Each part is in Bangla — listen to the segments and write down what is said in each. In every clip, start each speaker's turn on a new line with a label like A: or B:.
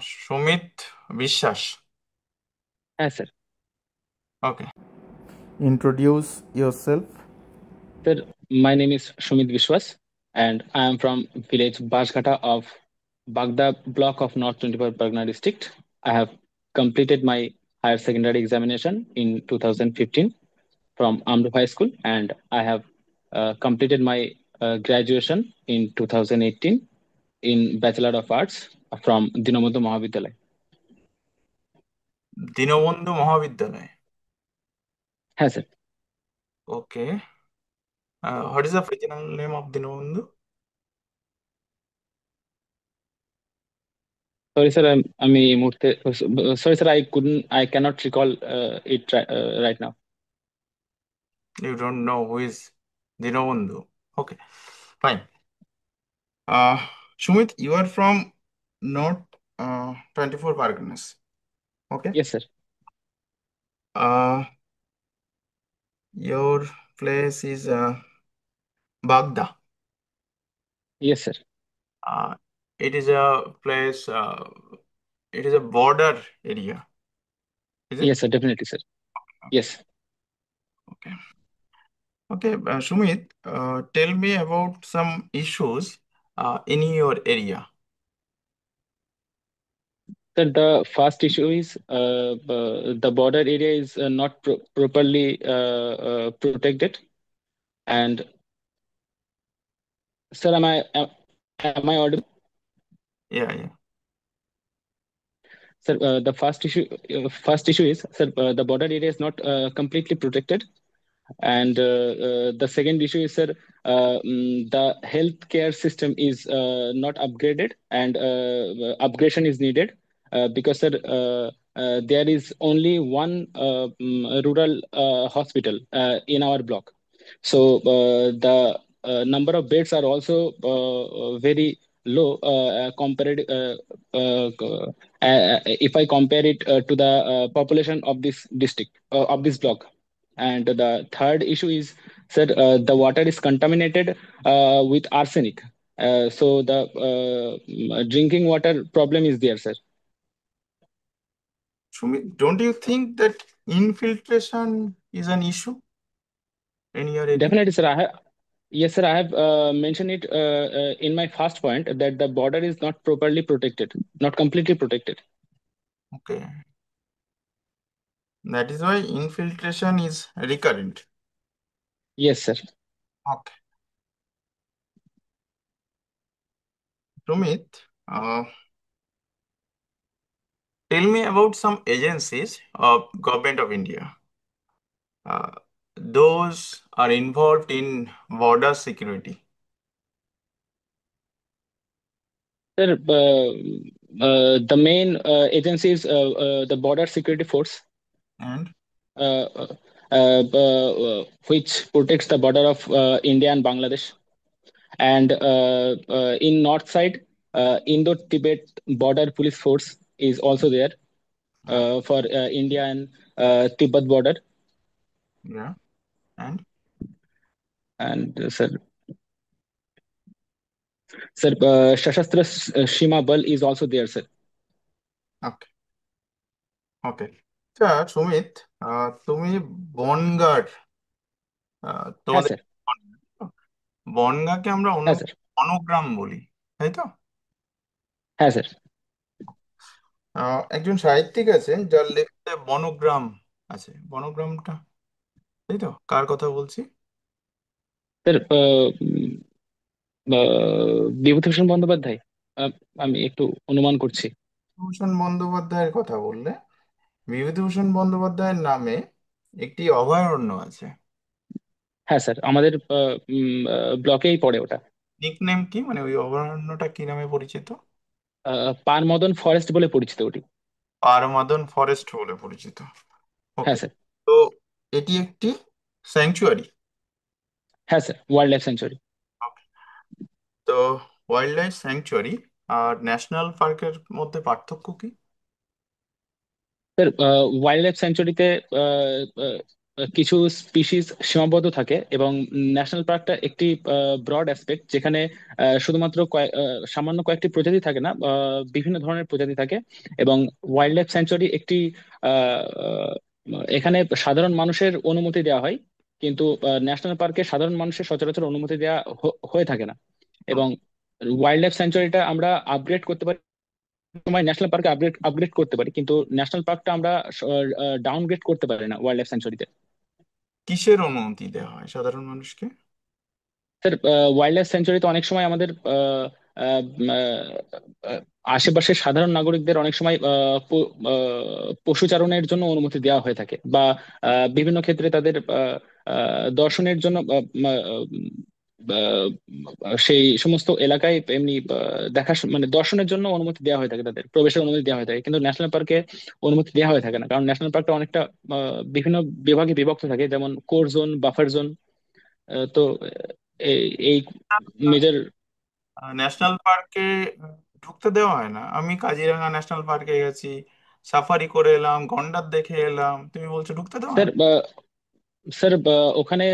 A: সুমিত বিশ্বাস।
B: হ্যাঁ sir.
A: Okay, introduce yourself.
B: Sir, my name is Shumit Vishwas and I am from village Bashghata of Bagda block of North 24 Pargana district. I have completed my higher secondary examination in 2015 from Amruf High School, and I have completed my graduation in 2018 in Bachelor of Arts from Dinamodh Mahavidyalaya.
A: Dinabandhu Mahavidyalaya.
B: হ্যাঁ sir.
A: Okay, what is the original name of Dinabandhu?
B: Sorry sir, আমি এই মুহূর্তে sorry sir, I cannot recall it right now.
A: You don't know who is Dinabandhu? Okay, fine. Sumit, you are from north 24 Parganas. Okay,
B: Yes sir.
A: your place is Bagda.
B: Yes sir.
A: uh, it is a place, it is a border area, is it?
B: Yes sir, definitely sir. Yes.
A: Okay. Okay, Sumit, tell me about some issues in your area.
B: Sir, the first issue is the border area is not properly protected. And sir, am I audible?
A: Yeah, yeah.
B: Sir, the first issue is, sir, the border area is not completely protected. And the second issue is, sir, the healthcare system is not upgraded, and upgradation is needed because, sir, there is only one rural hospital in our block. So the number of beds are also very low compared if I compare it to the population of this district of this block. And the third issue is, sir, the water is contaminated with arsenic. So the drinking water problem is there, sir.
A: Sumit, don't you think that infiltration is an issue in your area?
B: Definitely, sir. Yes, sir. I have mentioned it in my first point that the border is not properly protected, not completely protected.
A: Okay, that is why infiltration is recurrent.
B: Yes, sir.
A: Okay, Sumit, tell me about some agencies of Government of India. Uh, those are involved in border security.
B: Sir, the main agency is the Border Security Force,
A: And
B: uh, which protects the border of India and Bangladesh. And in north side, Indo-Tibet Border Police Force is also there
A: yeah,
B: for India and Tibet border.
A: yeah, and
B: And sir, Shashastra Shima Bal is also there, sir.
A: okay, okay. আচ্ছা সুমিত, তুমি বনগাঁর,
B: হ্যাঁ
A: তোমাদের
B: স্যার।
A: বনগাঁকে আমরা
B: হ্যাঁ স্যার।
A: বনগ্রাম বলি, তাই তো?
B: হ্যাঁ স্যার।
A: একজন সাহিত্যিক আছেন যার লেখাতে বনগ্রাম আছে। বনগ্রামটা, তাই তো? কার কথা বলছি?
B: স্যার, বিভূতিভূষণ বন্দ্যোপাধ্যায়। আহ, আমি একটু অনুমান করছি।
A: বিভূতিভূষণ বন্দ্যোপাধ্যায়ের কথা বললে, বিভূতিভূষণ বন্দ্যোপাধ্যায়ের নামে একটি অভয়ারণ্য আছে।
B: হ্যাঁ স্যার, আমাদের ব্লকেই পড়ে ওটা।
A: নিক নেম কি, মানে ওই অভয়ারণ্যটা কি নামে পরিচিত?
B: পারমদন ফরেস্ট বলে পরিচিত ওটি।
A: পারমাদন ফরেস্ট বলে পরিচিত।
B: হ্যাঁ
A: ওকে,
B: স্যার।
A: তো এটি একটি স্যাংচুয়ারি।
B: হ্যাঁ স্যার, ওয়াইল্ড লাইফ স্যাংচুয়ারি।
A: তো ওয়াইল্ড লাইফ স্যাংচুয়ারি আর ন্যাশনাল পার্কের মধ্যে পার্থক্য কি?
B: স্যার, ওয়াইল্ড লাইফ স্যাংচুয়ারিতে কিছু স্পিসিস সীমাবদ্ধ থাকে, এবং ন্যাশনাল পার্কটা একটি ব্রড অ্যাসপেক্ট, যেখানে শুধুমাত্র সামান্য কয়েকটি প্রজাতি থাকে না, বিভিন্ন ধরনের প্রজাতি থাকে। এবং ওয়াইল্ড লাইফ স্যাংচুয়ারি একটি আহ, আহ, এখানে সাধারণ মানুষের অনুমতি দেওয়া হয়, কিন্তু ন্যাশনাল পার্কে সাধারণ মানুষের সচরাচর অনুমতি দেওয়া হয়ে থাকে না। এবং ওয়াইল্ড লাইফ স্যাংচুয়ারিটা আমরা আপগ্রেড করতে পারি, সময় ন্যাশনাল পার্কে আপগ্রেড আপগ্রেড করতে পারি, কিন্তু ন্যাশনাল পার্কটা আমরা ডাউনগ্রেড করতে পারি না ওয়াইল্ড লাইফ স্যাংচুয়ারিতে।
A: কিসের অনুমতি দেওয়া হয় সাধারণ মানুষকে?
B: স্যার, ওয়াইল্ড লাইফ স্যাংচুয়ারিতে অনেক সময় আমাদের আহ, উম, আহ, আশেপাশের সাধারণ নাগরিকদের অনেক সময় পশুচারণের জন্য অনুমতি দেওয়া হয়ে থাকে, বা বিভিন্ন ক্ষেত্রে তাদের দর্শনের জন্য সেই সমস্ত এলাকায় এমনি দেখা মানে দর্শনের জন্য অনুমতি দেওয়া হয়ে থাকে, তাদের প্রবেশের অনুমতি দেওয়া হয়ে থাকে, কিন্তু ন্যাশনাল পার্কে অনুমতি দেওয়া হয়ে থাকে না, কারণ ন্যাশনাল পার্কটা অনেকটা বিভিন্ন বিভাগে বিভক্ত থাকে, যেমন কোর জোন, বাফার জোন। তো এই এই মেজর।
A: ন্যাশনাল পার্কে ঢুকতে দেওয়া হয় না। আমি কাজিরাঙা ন্যাশনাল পার্কে গেছি, সাফারি করে এলাম, গন্ডার দেখে এলাম, তুমি বলছো ঢুকতে দেওয়া হয়
B: স্যার
A: না?
B: স্যার, ওখানে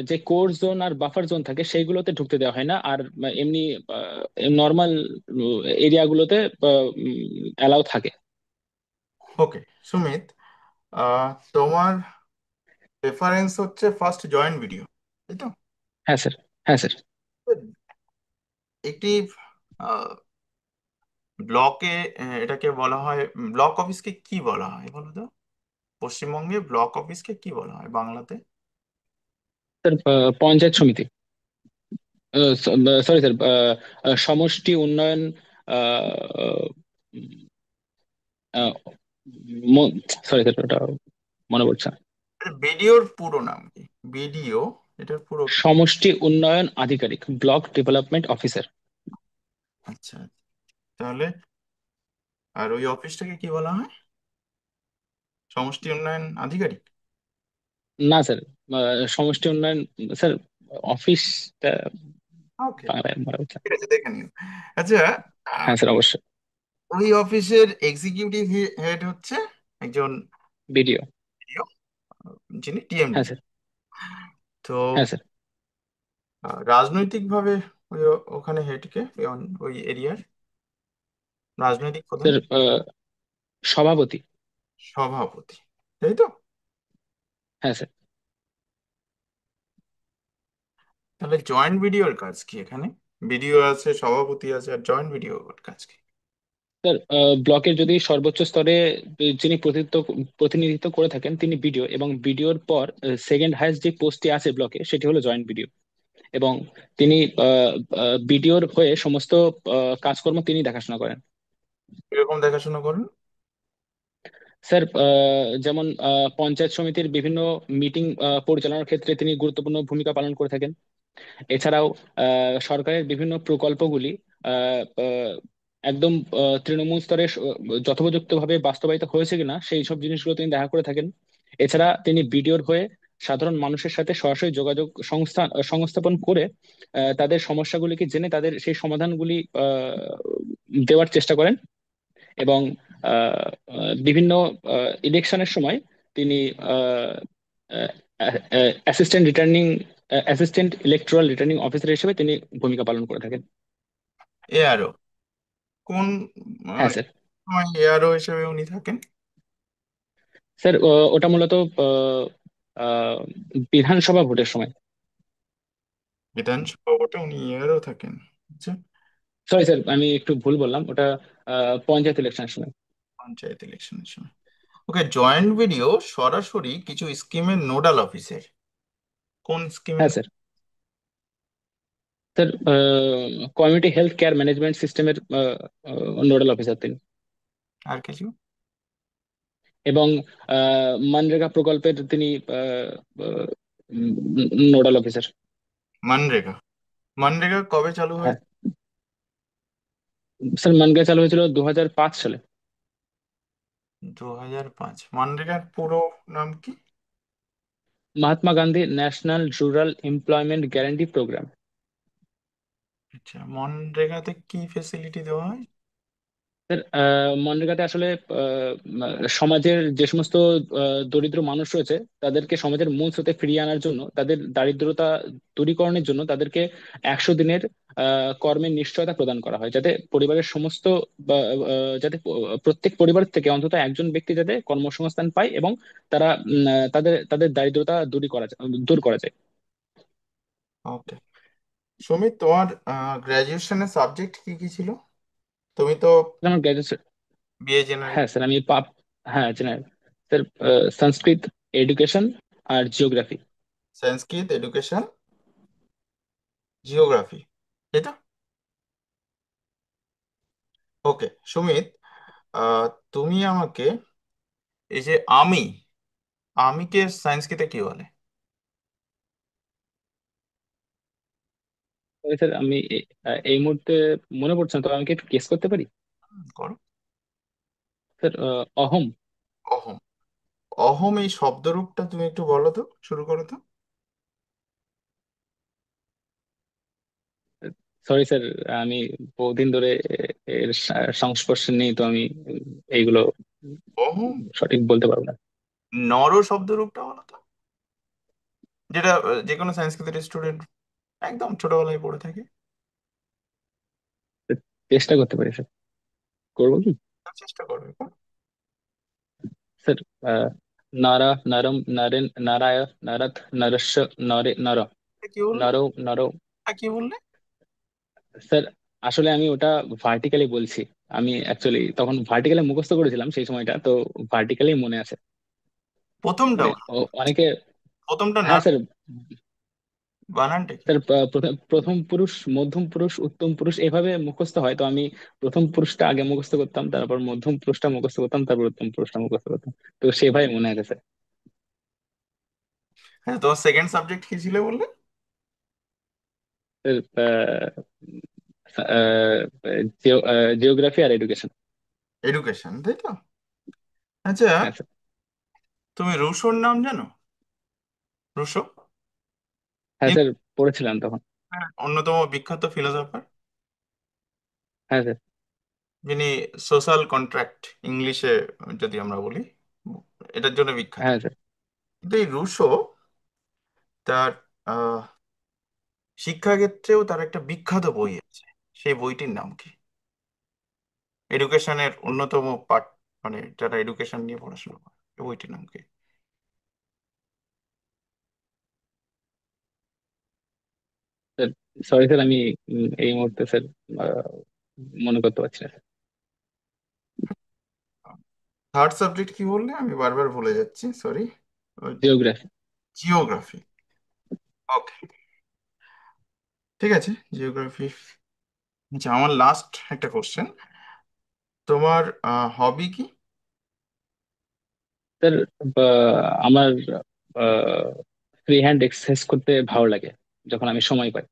B: যে কোর জোন আর বাফার জোন থাকে সেইগুলোতে ঢুকতে দেওয়া হয় না, আর এমনি নর্মাল এরিয়াগুলোতে অ্যালাউ থাকে।
A: ওকে সুমিত, তোমার প্রেফারেন্স হচ্ছে ফার্স্ট জয়েন্ট ভিডিও, তাই তো?
B: হ্যাঁ স্যার। হ্যাঁ স্যার।
A: একটি ব্লকে, এটাকে বলা হয়, ব্লক অফিসকে কি বলা হয় বলো তো? পশ্চিমবঙ্গে ব্লক অফিসকে কি বলা হয় বাংলাতে?
B: স্যার, পঞ্চায়েত সমিতি। সরি স্যার, সমষ্টি উন্নয়ন। সরি স্যার, ওটা মনে পড়ছে না।
A: বিডিওর পুরো নাম কি? বিডিও, এটার পুরো কি?
B: সমষ্টি উন্নয়ন আধিকারিক, ব্লক ডেভেলপমেন্ট অফিসার।
A: আচ্ছা, তাহলে আর ওই অফিসটাকে কি বলা হয়? সমষ্টি উন্নয়ন আধিকারিক?
B: না স্যার, সমষ্টি উন্নয়ন, স্যার, অফিসটা
A: ওকে,
B: বাংলায় বলা হচ্ছে।
A: ঠিক আছে, দেখে নিও। আচ্ছা, আহ,
B: হ্যাঁ স্যার, অবশ্যই।
A: ওই অফিসের এক্সিকিউটিভ হেড হচ্ছে একজন
B: ভিডিও।
A: BDO, যিনি টিএমডি।
B: হ্যাঁ স্যার।
A: তো
B: হ্যাঁ স্যার।
A: রাজনৈতিকভাবে ওই ওখানে হেডকে, ওই এরিয়ার রাজনৈতিক প্রধান?
B: স্যার, সভাপতি।
A: সভাপতি, তাই তো?
B: হ্যাঁ স্যার।
A: তাহলে জয়েন্ট বিডিওর কাজ কি এখানে? বিডিও আছে, সভাপতি আছে, আর জয়েন্ট বিডিওর কাজ কি?
B: স্যার, ব্লকের যদি সর্বোচ্চ স্তরে যিনি প্রতিনিধিত্ব করে থাকেন তিনি বিডিও, এবং বিডিওর পর সেকেন্ড হাইয়েস্ট যে পোস্টটি আছে ব্লকে সেটি হলো জয়েন্ট বিডিও। এবং তিনি বিডিওর হয়ে সমস্ত কাজকর্ম তিনি দেখাশোনা করেন।
A: এরকম দেখাশোনা করেন?
B: স্যার, যেমন পঞ্চায়েত সমিতির বিভিন্ন মিটিং পরিচালনার ক্ষেত্রে তিনি গুরুত্বপূর্ণ ভূমিকা পালন করে থাকেন। এছাড়াও সরকারের বিভিন্ন প্রকল্পগুলি একদম তৃণমূল স্তরে যথোপযুক্তভাবে বাস্তবায়িত হয়েছে কিনা সেই সব জিনিসগুলো তিনি দেখা করে থাকেন। এছাড়া তিনি বিডিওর হয়ে সাধারণ মানুষের সাথে সরাসরি যোগাযোগ সংস্থাপন করে তাদের সমস্যাগুলিকে জেনে তাদের সেই সমাধানগুলি দেওয়ার চেষ্টা করেন। এবং বিভিন্ন ইলেকশনের সময় তিনি অ্যাসিস্ট্যান্ট ইলেকটোরাল রিটার্নিং অফিসার হিসেবে তিনি ভূমিকা পালন করে থাকেন।
A: এআরও কোন
B: হ্যাঁ স্যার।
A: সময় এআরও হিসেবে উনি থাকেন?
B: স্যার, ওটা মূলত আহ, আহ, বিধানসভা ভোটের সময়।
A: বিধানসভা ভোটে উনি এআরও থাকেন? আচ্ছা,
B: সরি স্যার, আমি একটু ভুল বললাম, ওটা পঞ্চায়েত ইলেকশনের সময়।
A: পঞ্চায়েত ইলেকশনের সময়। ওকে, জয়েন্ট ভিডিও সরাসরি কিছু স্কিমের নোডাল অফিসার। কোন স্কিমের?
B: হ্যাঁ sir. Sir, community health care management সিস্টেমের নোডাল অফিসার তিনি।
A: আর কিছু?
B: এবং মনরেগা প্রকল্পের তিনি নোডাল অফিসার।
A: মনরেগা, মনরেগা কবে চালু
B: হ্যাঁ
A: হয়েছে?
B: স্যার, মনরেগা চালু হয়েছিল 2005 সালে।
A: 2005। মনরেগার পুরো নাম কি?
B: Mahatma Gandhi national rural employment guarantee programme.
A: আচ্ছা, মনরেগাতে কি ফেসিলিটি দেওয়া হয়?
B: স্যার মনরেগাতে আসলে সমাজের যে সমস্ত দরিদ্র মানুষ রয়েছে তাদেরকে সমাজের মূল স্রোতে ফিরিয়ে আনার জন্য, তাদের দারিদ্রতা দূরীকরণের জন্য তাদেরকে 100 দিনের কর্মের নিশ্চয়তা প্রদান করা হয়, যাতে পরিবারের সমস্ত যাতে প্রত্যেক পরিবার থেকে অন্তত একজন ব্যক্তি যাতে কর্মসংস্থান পায় এবং তারা তাদের তাদের দারিদ্রতা দূর করা যায়।
A: ওকে। সুমিত, তোমার গ্রাজুয়েশনের সাবজেক্ট কি কি ছিল? তুমি তো
B: আমার গ্রাজুয়েশন,
A: বিএ জেনারেল।
B: হ্যাঁ স্যার আমি হ্যাঁ জেনারেল স্যার, সংস্কৃত, এডুকেশন আর জিওগ্রাফি।
A: সংস্কৃত, এডুকেশন, জিওগ্রাফি, তাই তো? ওকে সুমিত, আহ, তুমি আমাকে এই যে আমি, আমিকে সংস্কৃতে কি বলে?
B: স্যার আমি এই মুহূর্তে মনে পড়ছে না, তো আমি কি একটু গেস করতে পারি?
A: করো।
B: স্যার অহম।
A: অহম। অহম এই শব্দরূপটা তুমি একটু বলো তো, শুরু করো তো।
B: সরি স্যার, আমি বহুদিন ধরে এর সংস্পর্শে নেই, তো আমি এইগুলো
A: অহম।
B: সঠিক বলতে পারবো না।
A: নর শব্দরূপটা বলো তো, যেটা যে কোনো সংস্কৃতের স্টুডেন্ট একদম ছোটবেলায় পড়ে থাকে।
B: চেষ্টা করতে পারি স্যার, করবো কি?
A: চেষ্টা করবে।
B: স্যার আহ, নারা, নরম, নরেন, নারায়, নরথ, নরস্য, নরে, নর,
A: কি বললে?
B: Narrow, narrow.
A: কি বললে?
B: স্যার আসলে আমি ওটা ভার্টিক্যালি বলছি। আমি অ্যাকচুয়ালি তখন ভার্টিক্যালি মুখস্থ করেছিলাম সেই সময়টা, তো ভার্টিক্যালি মনে আছে।
A: প্রথমটা
B: মানে
A: বলো।
B: অনেকে।
A: প্রথমটা না,
B: হ্যাঁ স্যার।
A: বানানটা কি?
B: স্যার প্রথম প্রথম পুরুষ, মধ্যম পুরুষ, উত্তম পুরুষ এভাবে মুখস্থ হয়, তো আমি প্রথম পুরুষটা আগে মুখস্থ করতাম, তারপর মধ্যম পুরুষটা মুখস্থ করতাম, তারপর উত্তম পুরুষটা মুখস্থ করতাম। তো সেভাবে মনে আছে স্যার।
A: হ্যাঁ, তোমার সেকেন্ড সাবজেক্ট কি ছিল বললে?
B: স্যার জিওগ্রাফি আর এডুকেশন।
A: এডুকেশন, তাই তো? আচ্ছা,
B: হ্যাঁ স্যার।
A: তুমি রুশোর নাম জানো? রুশো,
B: হ্যাঁ
A: যিনি
B: স্যার, পড়েছিলাম তখন।
A: অন্যতম বিখ্যাত ফিলোসফার,
B: হ্যাঁ স্যার।
A: যিনি সোশ্যাল কন্ট্রাক্ট ইংলিশে যদি আমরা বলি, এটার জন্য বিখ্যাত।
B: হ্যাঁ স্যার।
A: কিন্তু এই রুশো, তার শিক্ষাক্ষেত্রেও তার একটা বিখ্যাত বই আছে। সেই বইটির নাম কি? এডুকেশনের অন্যতম পার্ট, মানে যারা এডুকেশন নিয়ে পড়াশোনা করে, এই বইটির নাম কি?
B: স্যার সরি স্যার, আমি এই মুহূর্তে স্যার আহ, মনে করতে পারছি না স্যার।
A: থার্ড সাবজেক্ট কি বললে? আমি বারবার ভুলে যাচ্ছি, সরি।
B: জিওগ্রাফি।
A: জিওগ্রাফি। ওকে, ঠিক আছে, জিওগ্রাফি। আচ্ছা, আমার লাস্ট একটা কোশ্চেন, তোমার হবি কি?
B: স্যার আমার ফ্রি হ্যান্ড এক্সারসাইজ করতে ভালো লাগে যখন আমি সময় পাই।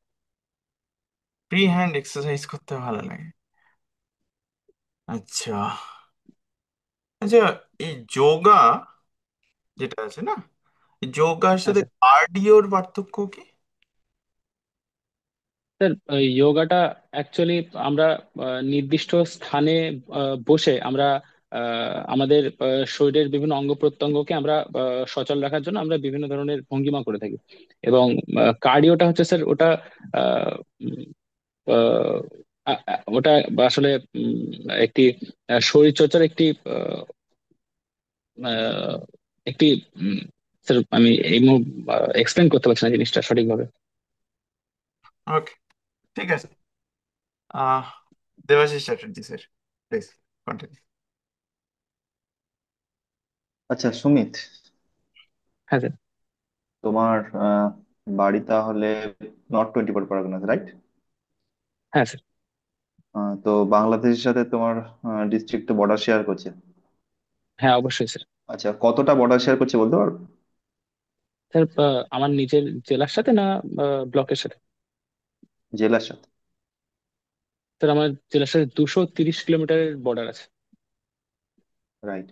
A: ফ্রি হ্যান্ড এক্সারসাইজ করতে ভালো লাগে। আচ্ছা। আচ্ছা, এই যোগা যেটা আছে না, এই যোগার
B: হ্যাঁ
A: সাথে
B: স্যার।
A: কার্ডিওর পার্থক্য কি?
B: স্যার যোগাটা অ্যাকচুয়ালি আমরা নির্দিষ্ট স্থানে বসে আমরা আমাদের শরীরের বিভিন্ন অঙ্গ প্রত্যঙ্গকে আমরা সচল রাখার জন্য আমরা বিভিন্ন ধরনের ভঙ্গিমা করে থাকি। এবং কার্ডিওটা হচ্ছে স্যার ওটা আহ, উম, ওটা আসলে একটি শরীর চর্চার একটি আহ, একটি স্যার আমি এই এক্সপ্লেন করতে পারছি না জিনিসটা সঠিকভাবে।
A: ওকে, ঠিক আছে। Ah Debashish Chatterjee sir, please continue.
C: আচ্ছা সুমিত,
B: হ্যাঁ স্যার।
C: তোমার বাড়ি তাহলে নর্থ 24 পরগনা, রাইট?
B: হ্যাঁ স্যার।
C: তো বাংলাদেশের সাথে তোমার ডিস্ট্রিক্ট বর্ডার শেয়ার করছে।
B: হ্যাঁ অবশ্যই স্যার।
C: আচ্ছা, কতটা বর্ডার শেয়ার করছে বলতে পারো?
B: স্যার আমার নিজের জেলার সাথে না ব্লকের সাথে?
C: জেলার সাথে।
B: স্যার আমার জেলার সাথে 230 কিলোমিটারের বর্ডার আছে।
C: রাইট।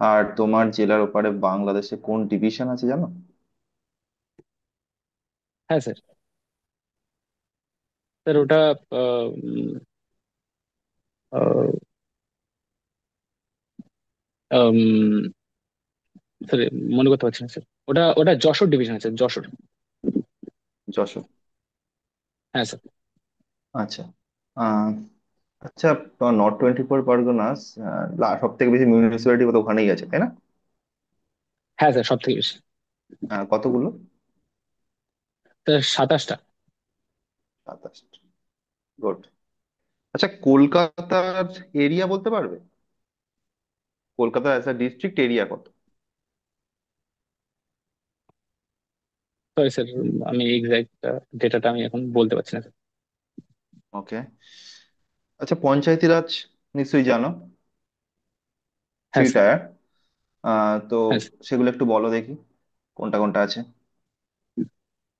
C: আর তোমার জেলার ওপারে বাংলাদেশে কোন ডিভিশন আছে জানো?
B: হ্যাঁ স্যার। স্যার ওটা স্যার মনে করতে পারছি না স্যার। ওটা ওটা যশোর ডিভিশন আছে, যশোর।
C: যশোর।
B: হ্যাঁ স্যার।
C: আচ্ছা। আহ আচ্ছা, নর্থ 24 পরগনাস সব থেকে বেশি মিউনিসিপ্যালিটি তো ওখানেই আছে, তাই না?
B: হ্যাঁ স্যার, সব থেকে বেশি।
C: কতগুলো?
B: স্যার 27টা।
C: 27। গুড। আচ্ছা, কলকাতার এরিয়া বলতে পারবে? Kolkata as a district area কত?
B: সরি স্যার, আমি এক্সাক্ট ডেটাটা আমি এখন বলতে পারছি না স্যার।
C: ওকে। আচ্ছা, পঞ্চায়েতি রাজ নিশ্চয়ই জানো, থ্রি
B: হ্যাঁ স্যার।
C: টায়ার। তো
B: হ্যাঁ স্যার।
C: সেগুলো একটু বলো দেখি, কোনটা কোনটা আছে।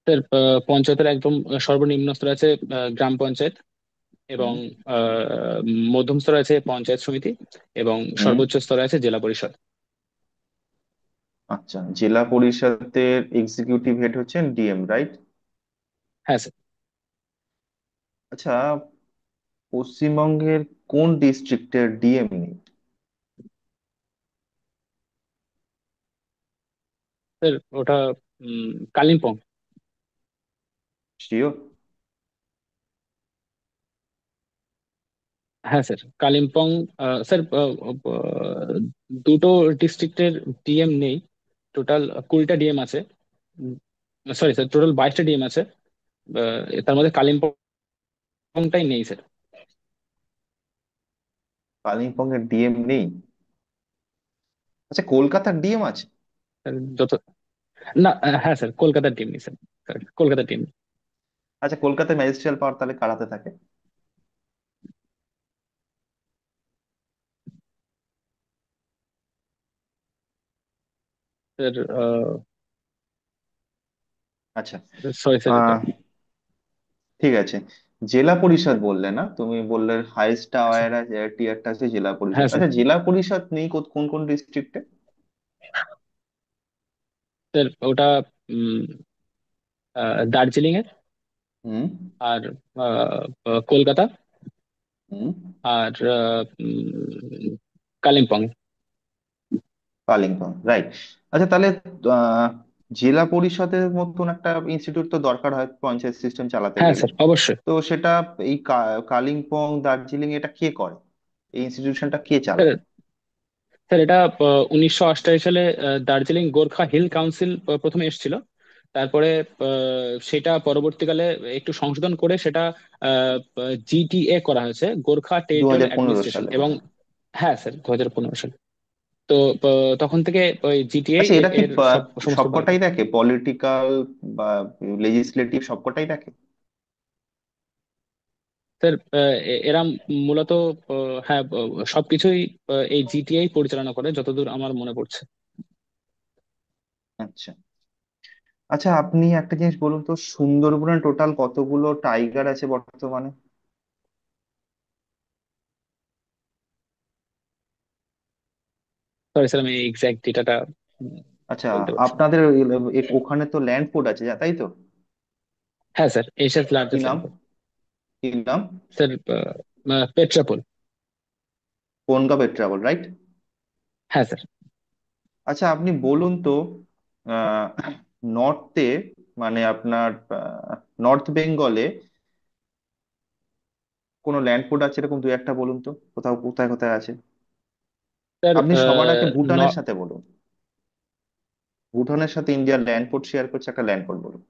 B: স্যার, পঞ্চায়েতের একদম সর্বনিম্ন স্তরে আছে গ্রাম পঞ্চায়েত, এবং
C: হুম।
B: আহ, মধ্যম স্তরে আছে পঞ্চায়েত সমিতি, এবং
C: হুম।
B: সর্বোচ্চ স্তরে আছে জেলা পরিষদ।
C: আচ্ছা, জেলা পরিষদের এক্সিকিউটিভ হেড হচ্ছেন ডিএম, রাইট?
B: হ্যাঁ স্যার।
C: আচ্ছা, পশ্চিমবঙ্গের কোন ডিস্ট্রিক্টের ডিএম নেই?
B: স্যার ওটা কালিম্পং।
C: শিওর?
B: হ্যাঁ স্যার, কালিম্পং। স্যার, দুটো ডিস্ট্রিক্টের ডিএম নেই, টোটাল 20টা ডিএম আছে। সরি স্যার, টোটাল 22টা ডিএম আছে। তার মধ্যে কালিম্পংটাই নেই স্যার।
C: কালিম্পং এর ডিএম নেই? আচ্ছা, কলকাতার ডিএম আছে?
B: স্যার, যত না, হ্যাঁ স্যার, কলকাতার টিম নেই স্যার। স্যার, কলকাতার টিম।
C: আচ্ছা, কলকাতায় ম্যাজিস্ট্রিয়াল পাওয়ার তাহলে কারাতে থাকে?
B: স্যার,
C: আচ্ছা।
B: সরি স্যার, এটা।
C: আহ ঠিক আছে। জেলা পরিষদ বললে না তুমি, বললে হাইস্ট টাওয়ার টিয়ারটা আছে জেলা পরিষদ।
B: হ্যাঁ স্যার।
C: আচ্ছা, জেলা পরিষদ নেই কোন কোন ডিস্ট্রিক্টে?
B: স্যার ওটা দার্জিলিং এর,
C: হুম।
B: আর কলকাতা,
C: হুম।
B: আর কালিম্পং।
C: কালিম্পং, রাইট। আচ্ছা, তাহলে আহ, জেলা পরিষদের মতন একটা ইনস্টিটিউট তো দরকার হয় পঞ্চায়েত সিস্টেম চালাতে
B: হ্যাঁ
C: গেলে।
B: স্যার, অবশ্যই।
C: তো সেটা এই কালিম্পং, দার্জিলিং এটা কে করে? এই ইনস্টিটিউশনটা কে
B: স্যার
C: চালায়?
B: স্যার এটা 1988 সালে দার্জিলিং গোর্খা হিল কাউন্সিল প্রথমে এসেছিল। তারপরে সেটা পরবর্তীকালে একটু সংশোধন করে সেটা জিটিএ করা হয়েছে, গোর্খা
C: দু
B: টেরিটোরিয়াল
C: হাজার পনেরো
B: অ্যাডমিনিস্ট্রেশন।
C: সালে
B: এবং
C: হ্যাঁ।
B: হ্যাঁ স্যার, 2015 সালে। তো তখন থেকে ওই জিটিএ
C: আচ্ছা, এরা কি
B: এর সব সমস্ত
C: সবকটাই দেখে, পলিটিক্যাল বা লেজিসলেটিভ সবকটাই দেখে?
B: স্যার, এরা মূলত হ্যাঁ, সবকিছুই এই জিটিআই পরিচালনা করে যতদূর আমার মনে পড়ছে।
C: আচ্ছা। আচ্ছা, আপনি একটা জিনিস বলুন তো, সুন্দরবনে টোটাল কতগুলো টাইগার আছে বর্তমানে?
B: সরি স্যার, আমি এক্সাক্ট ডেটাটা
C: আচ্ছা,
B: বলতে পারছি না।
C: আপনাদের ওখানে তো ল্যান্ড পোর্ট আছে, তাই তো?
B: হ্যাঁ স্যার, এশিয়াস
C: কি
B: লার্জেস্ট
C: নাম?
B: ল্যান্ডফোর্ট।
C: কি নাম?
B: স্যার, পেট্রাপোল।
C: বনগাঁ পেট্রাপল, রাইট?
B: হ্যাঁ স্যার।
C: আচ্ছা, আপনি বলুন তো, নর্থে, মানে আপনার নর্থ বেঙ্গলে কোনো ল্যান্ড পোর্ট আছে এরকম দু একটা বলুন তো, কোথাও কোথায় কোথায় আছে?
B: স্যার,
C: আপনি সবার আগে
B: ন
C: ভুটানের সাথে বলুন। ভুটানের সাথে ইন্ডিয়ার ল্যান্ড পোর্ট শেয়ার করছে একটা ল্যান্ড পোর্ট বলুন।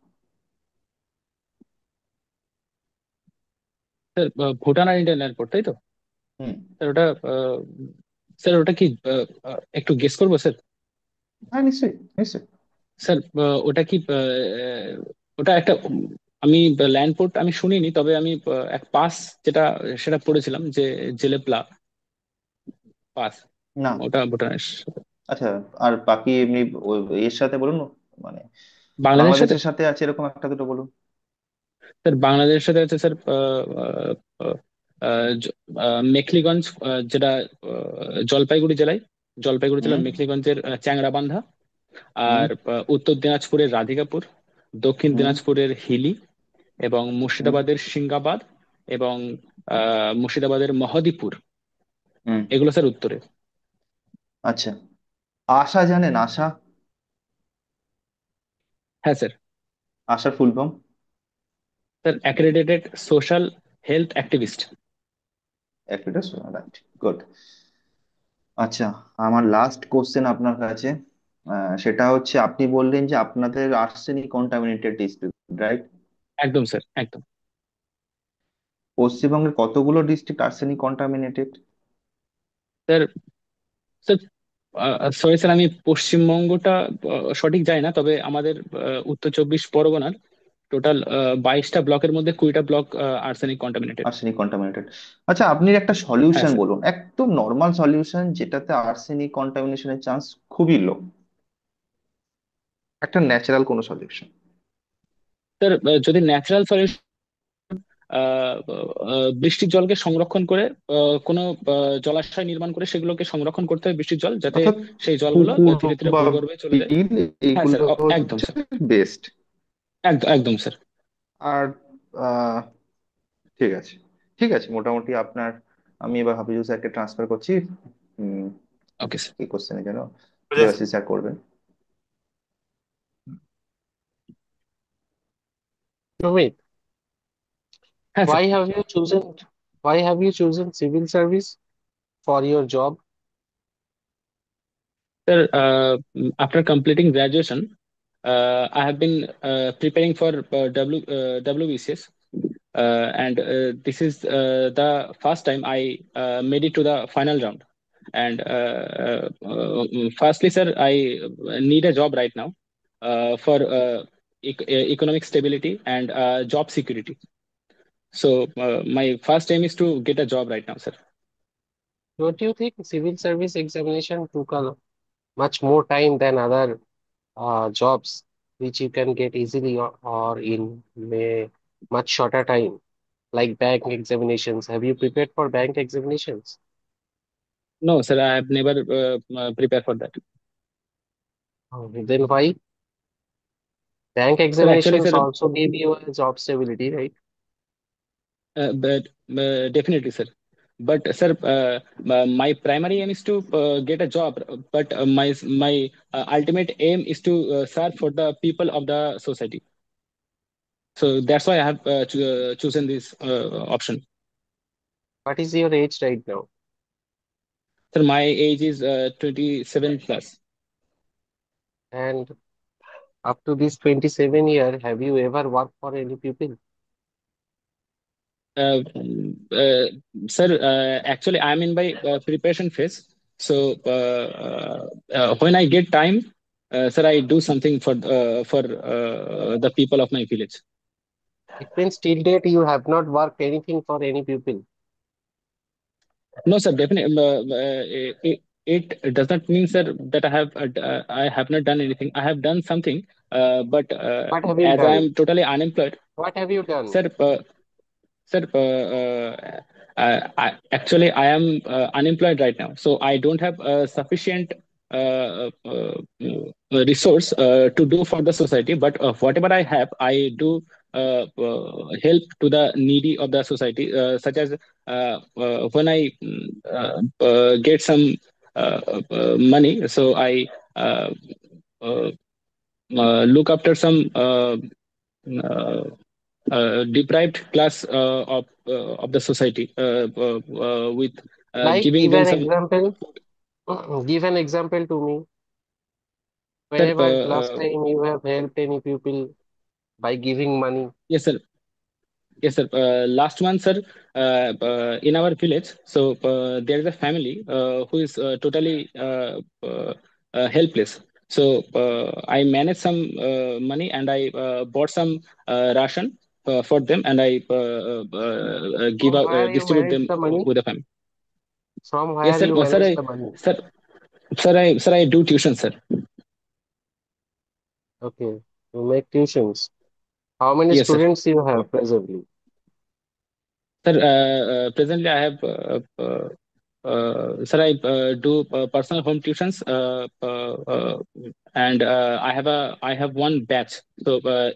B: স্যার, ভুটান আর ইন্ডিয়ান এয়ারপোর্ট, তাই তো?
C: হুম।
B: স্যার ওটা স্যার ওটা কি একটু গেস করবো স্যার?
C: হ্যাঁ, নিশ্চয়ই নিশ্চয়ই।
B: স্যার, ওটা কি ওটা একটা আমি ল্যান্ডপোর্ট আমি শুনিনি, তবে আমি এক পাস যেটা সেটা পড়েছিলাম যে জেলেপলা পাস,
C: না।
B: ওটা ভুটানের সাথে।
C: আচ্ছা, আর বাকি এমনি এর সাথে বলুন, মানে
B: বাংলাদেশের সাথে।
C: বাংলাদেশের সাথে আছে এরকম একটা দুটো বলুন।
B: স্যার বাংলাদেশের সাথে আছে স্যার আহ, আহ, জ- মেখলিগঞ্জ, যেটা জলপাইগুড়ি জেলায়, জলপাইগুড়ি
C: হুম।
B: জেলার মেখলিগঞ্জের চ্যাংড়াবান্ধা,
C: হুম।
B: আর উত্তর দিনাজপুরের রাধিকাপুর, দক্ষিণ
C: হুম।
B: দিনাজপুরের হিলি, এবং
C: হুম।
B: মুর্শিদাবাদের সিংগাবাদ, এবং মুর্শিদাবাদের মহদীপুর।
C: হুম।
B: এগুলো স্যার উত্তরে।
C: আচ্ছা, আশা জানেন? আশা,
B: হ্যাঁ স্যার।
C: আশার full form?
B: Sir accredited social health activist.
C: একটা, রাইট, গুড। আচ্ছা, আমার লাস্ট কোশ্চেন আপনার কাছে, সেটা হচ্ছে, আপনি বললেন যে আপনাদের আর্সেনিক কন্টামিনেটেড ডিস্ট্রিক্ট, রাইট?
B: একদম স্যার, একদম।
C: পশ্চিমবঙ্গের কতগুলো district arsenic contaminated?
B: Sir, sir sorry sir, আমি পশ্চিমবঙ্গটা সঠিক জানি না, তবে আমাদের উত্তর চব্বিশ পরগনার টোটাল 22টা ব্লকের মধ্যে 20টা block arsenic contaminated.
C: Arsenic contaminated. আচ্ছা, আপনি একটা
B: হ্যাঁ
C: সলিউশন
B: স্যার।
C: বলুন, একদম নর্মাল সলিউশন যেটাতে আর্সেনিক কন্টামিনেশনের চান্স খুবই লো, একটা ন্যাচারাল কোনো সলিউশন।
B: স্যার যদি ন্যাচারাল সলিউশন, আহ, বৃষ্টির জলকে সংরক্ষণ করে কোনো জলাশয় নির্মাণ করে সেগুলোকে সংরক্ষণ করতে হবে, বৃষ্টির জল যাতে
C: অর্থাৎ
B: সেই জলগুলো
C: পুকুর
B: ধীরে ধীরে
C: বা
B: ভূগর্ভে চলে যায়।
C: বিল,
B: হ্যাঁ
C: এইগুলো
B: স্যার, একদম
C: হচ্ছে
B: স্যার।
C: বেস্ট।
B: একদম একদম স্যার।
C: আর আহ, ঠিক আছে, ঠিক আছে, মোটামুটি আপনার, আমি এবার হাফিজুল স্যারকে ট্রান্সফার করছি। হুম,
B: ওকে স্যার।
C: কি কোশ্চেনে যেন
A: বুঝেছি।
C: দেবাশিস স্যার করবেন।
D: Sumit,
B: হ্যাঁ sir.
D: why have you chosen civil service for your job?
B: Sir, after completing graduation, I have been preparing for WBCS, and this is the first time I made it to the final round. And firstly, sir, I need a job right now for economic stability and job security. So my first aim is to get a job right now, sir.
D: Don't you think civil service examination took a much more time than other jobs which you can get easily or in a much shorter time, like bank examinations? Have you prepared for bank examinations?
B: No, sir, I have never prepared for that.
D: Then why? Bank
B: Sir, actually,
D: examinations
B: sir,
D: also give you a job stability, right?
B: but definitely, sir. But sir, my primary aim is to get a job, but my ultimate aim is to serve for the people of the society. So that's why I have chosen this option.
D: What is your age right now?
B: Sir, my age is 27 plus.
D: And up to this 27 year, have you ever worked for any people?
B: Uh, uh, Sir, actually, I'm in my preparation phase. So when I get time, sir, I do something for the people of my village.
D: It means till date you have not worked anything for any people.
B: No, sir, definitely. It does not mean, sir, that I have not done anything. I have done something, but
D: What have you
B: as I
D: done?
B: am totally unemployed,
D: What have you done?
B: sir. Sir, actually, I am unemployed right now, so I don't have sufficient resource to do for the society. But whatever I have, I do help to the needy of the society, such as when I get some money, so I uh, look after some uh, deprived class of the society with
D: Like,
B: giving
D: give
B: them
D: an
B: some
D: example.
B: food.
D: Give an example to me.
B: Sir,
D: Whenever last time you have helped any people by giving money.
B: yes, sir. Yes, sir. Last month, sir, in our village, so there is a family who is totally helpless. So I managed some money and I bought some ration for them, and I give
D: From
B: out
D: where you
B: distribute
D: manage
B: them
D: the money?
B: with the family.
D: From
B: Yes,
D: where
B: sir.
D: you manage the money?
B: Sir, I do tuition, sir.
D: Okay. You make tuitions. How many
B: Yes, sir.
D: students you have presently?
B: Sir, presently I have, sir, I do personal home tuitions, and I have one batch. So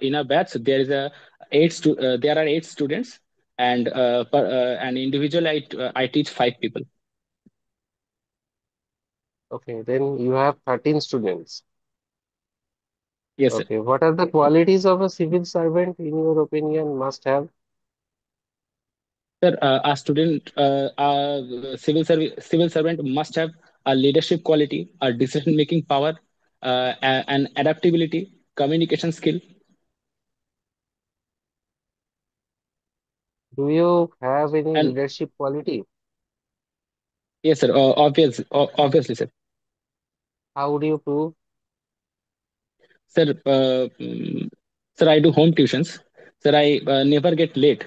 B: in a batch there are 8 students, and and individually I teach 5 people.
D: Okay, then you have 13 students.
B: Yes, sir.
D: Okay, what are the qualities of a civil servant in your opinion must have?
B: Sir, a civil servant must have a leadership quality, a decision-making power, an adaptability, communication skill.
D: Do you have any
B: And
D: leadership quality?
B: yes, sir. Obviously, sir.
D: How would you prove?
B: Sir, sir, I do home tuitions. Sir, I never get late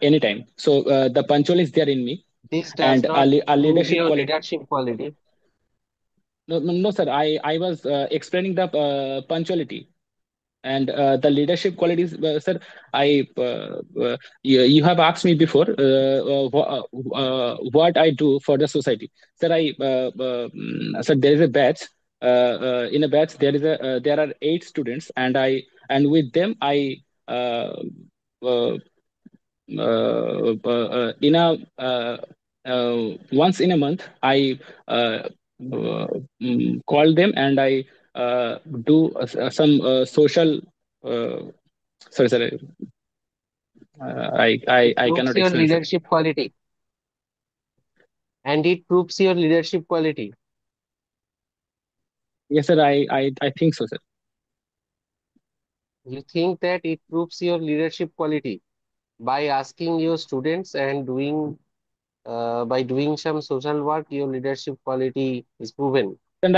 B: anytime. So the punctual is there in me,
D: This does
B: and
D: not
B: a
D: prove
B: leadership
D: your
B: quality.
D: leadership quality.
B: No, no, no, sir. I was explaining the punctuality and the leadership qualities. Sir, I you have asked me before what I do for the society. Sir, sir, there is a batch. In a batch, there are 8 students, and with them uh, uh, in a once in a month call them, and I do some social uh, sorry,
D: It
B: I
D: proves
B: cannot
D: your
B: explain, sir.
D: leadership quality. And it proves your leadership quality.
B: Yes, sir, I think so, sir.
D: You think that it proves your leadership quality by asking your students and doing by doing some social work, your leadership quality is proven.
B: And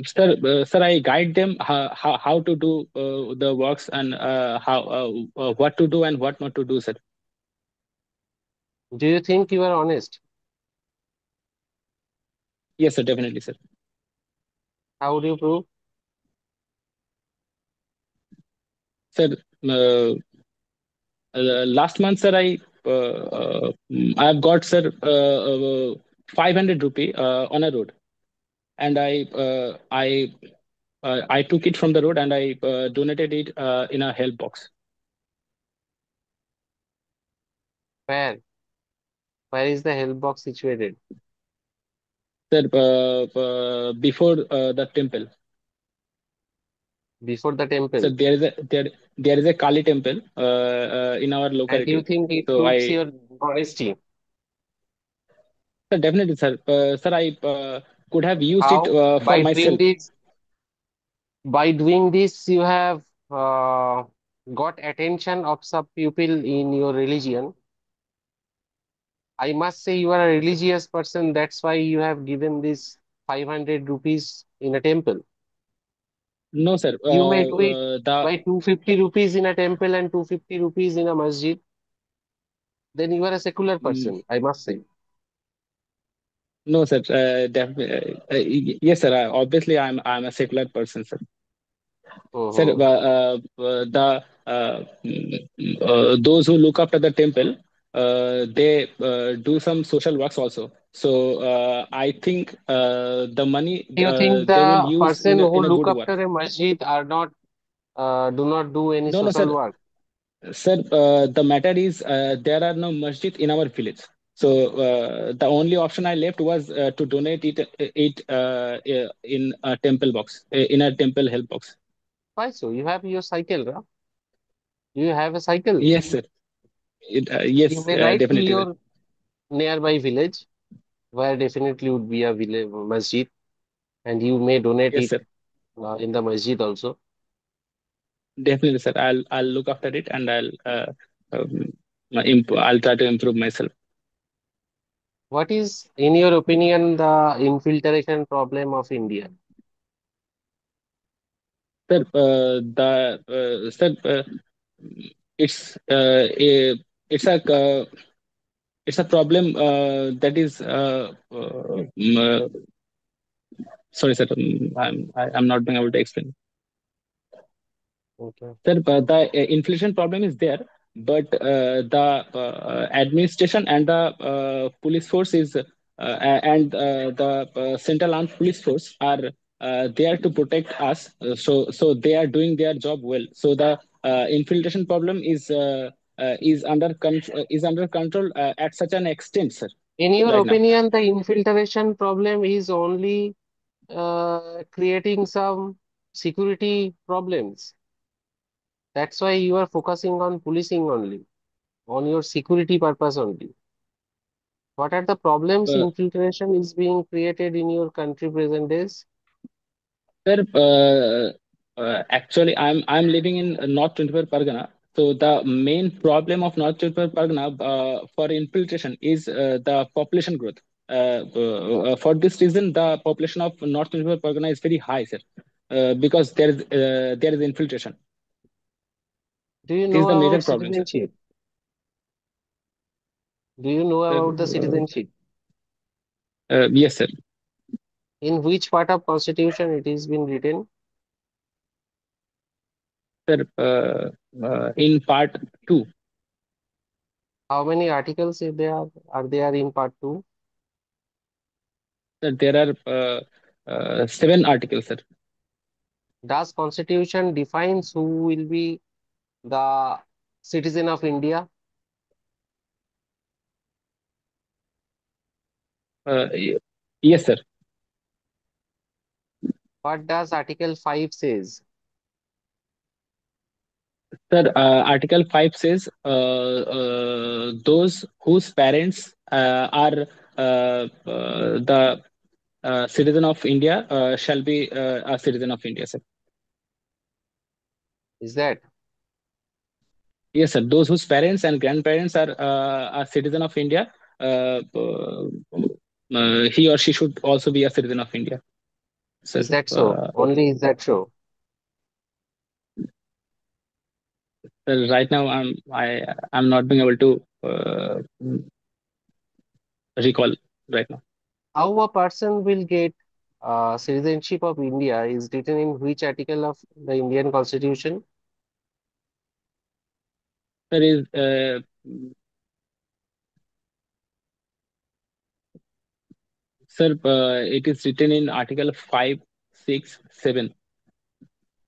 B: sir, I guide them how to do the works, and how what to do and what not to do, sir.
D: Do you think you are honest?
B: Yes, sir, definitely, sir.
D: How would you prove?
B: Sir, uh, last month, sir, I have got, sir, 500 rupee on a road, and I took it from the road, and I donated it in a help box.
D: Where? Where is the help box situated?
B: Sir, before the temple.
D: Before the
B: So
D: temple.
B: there is a Kali temple in our
D: And you
B: locality.
D: think it
B: So
D: proves your honesty?
B: sir, definitely, sir. Sir, I could have used it
D: How?
B: for
D: By doing
B: myself.
D: this, by doing this, you have uh, got attention of some people in your religion. I must say you are a religious person. That's why you have given this 500 rupees in a temple.
B: No, sir.
D: You may do it
B: The
D: by 250 rupees in a temple and 250 rupees in a masjid. Then you are a secular
B: mm,
D: person, I must say.
B: no, sir. Yes, sir. Obviously, I'm a secular person, sir. Sir,
D: Hmm.
B: the those who look after the temple, they do some social works also. So I think the money
D: Do you think
B: they will
D: the
B: use
D: person who
B: in a
D: look
B: good work.
D: after a masjid are not do not do any
B: No, no, sir.
D: social work?
B: Sir, the matter is there are no masjid in our village. So the only option I left was to donate it in a temple box, in a temple help box.
D: Why so? You have your cycle, right? You have a cycle.
B: Yes, sir.
D: You
B: Yes,
D: may ride to
B: definitely, sir.
D: your nearby village, where definitely would be a village masjid, and you may donate
B: Yes,
D: it
B: sir.
D: in the masjid also.
B: Definitely, sir. I'll look after it, and um, I'll try to improve myself.
D: What is, in your opinion, the infiltration problem of India?
B: Sir, it's it's a problem that is sorry, sir. I'm not being able to explain.
D: Okay.
B: Sir, the inflation problem is there, but the administration and the police force and the central armed police force are there to protect us. So they are doing their job well. So the infiltration problem is under control at such an extent, sir.
D: In your
B: right now.
D: opinion, the infiltration problem is only creating some security problems. That's why you are focusing on policing only, on your security purpose only. What are the problems
B: Uh,
D: infiltration is being created in your country present days?
B: Sir, actually, I'm living in North 24 Pargana. So the main problem of North 24 Pargana for infiltration is the population growth. For this reason, the population of North 24 Pargana is very high, sir, because there is infiltration.
D: Do you
B: This is
D: know
B: the major
D: about
B: problem, sir.
D: citizenship? Do you know about the
B: Uh,
D: citizenship?
B: yes, sir.
D: In which part of constitution it is been written?
B: Sir, in part two,
D: How many articles are there in part 2?
B: sir, there are seven articles, sir.
D: Does constitution defines who will be the citizen of India?
B: Y- yes, sir.
D: What does Article 5 says?
B: Sir, Article 5 says those whose parents are the citizen of India shall be a citizen of India, sir.
D: Is that
B: Yes, sir. Those whose parents and grandparents are a citizen of India, he or she should also be a citizen of India, sir.
D: is that so? Only is that so?
B: Right now, I'm not being able to recall right now.
D: How a person will get citizenship of India is written in which article of the Indian Constitution?
B: There is Sir, it is written in Article 5, 6, 7.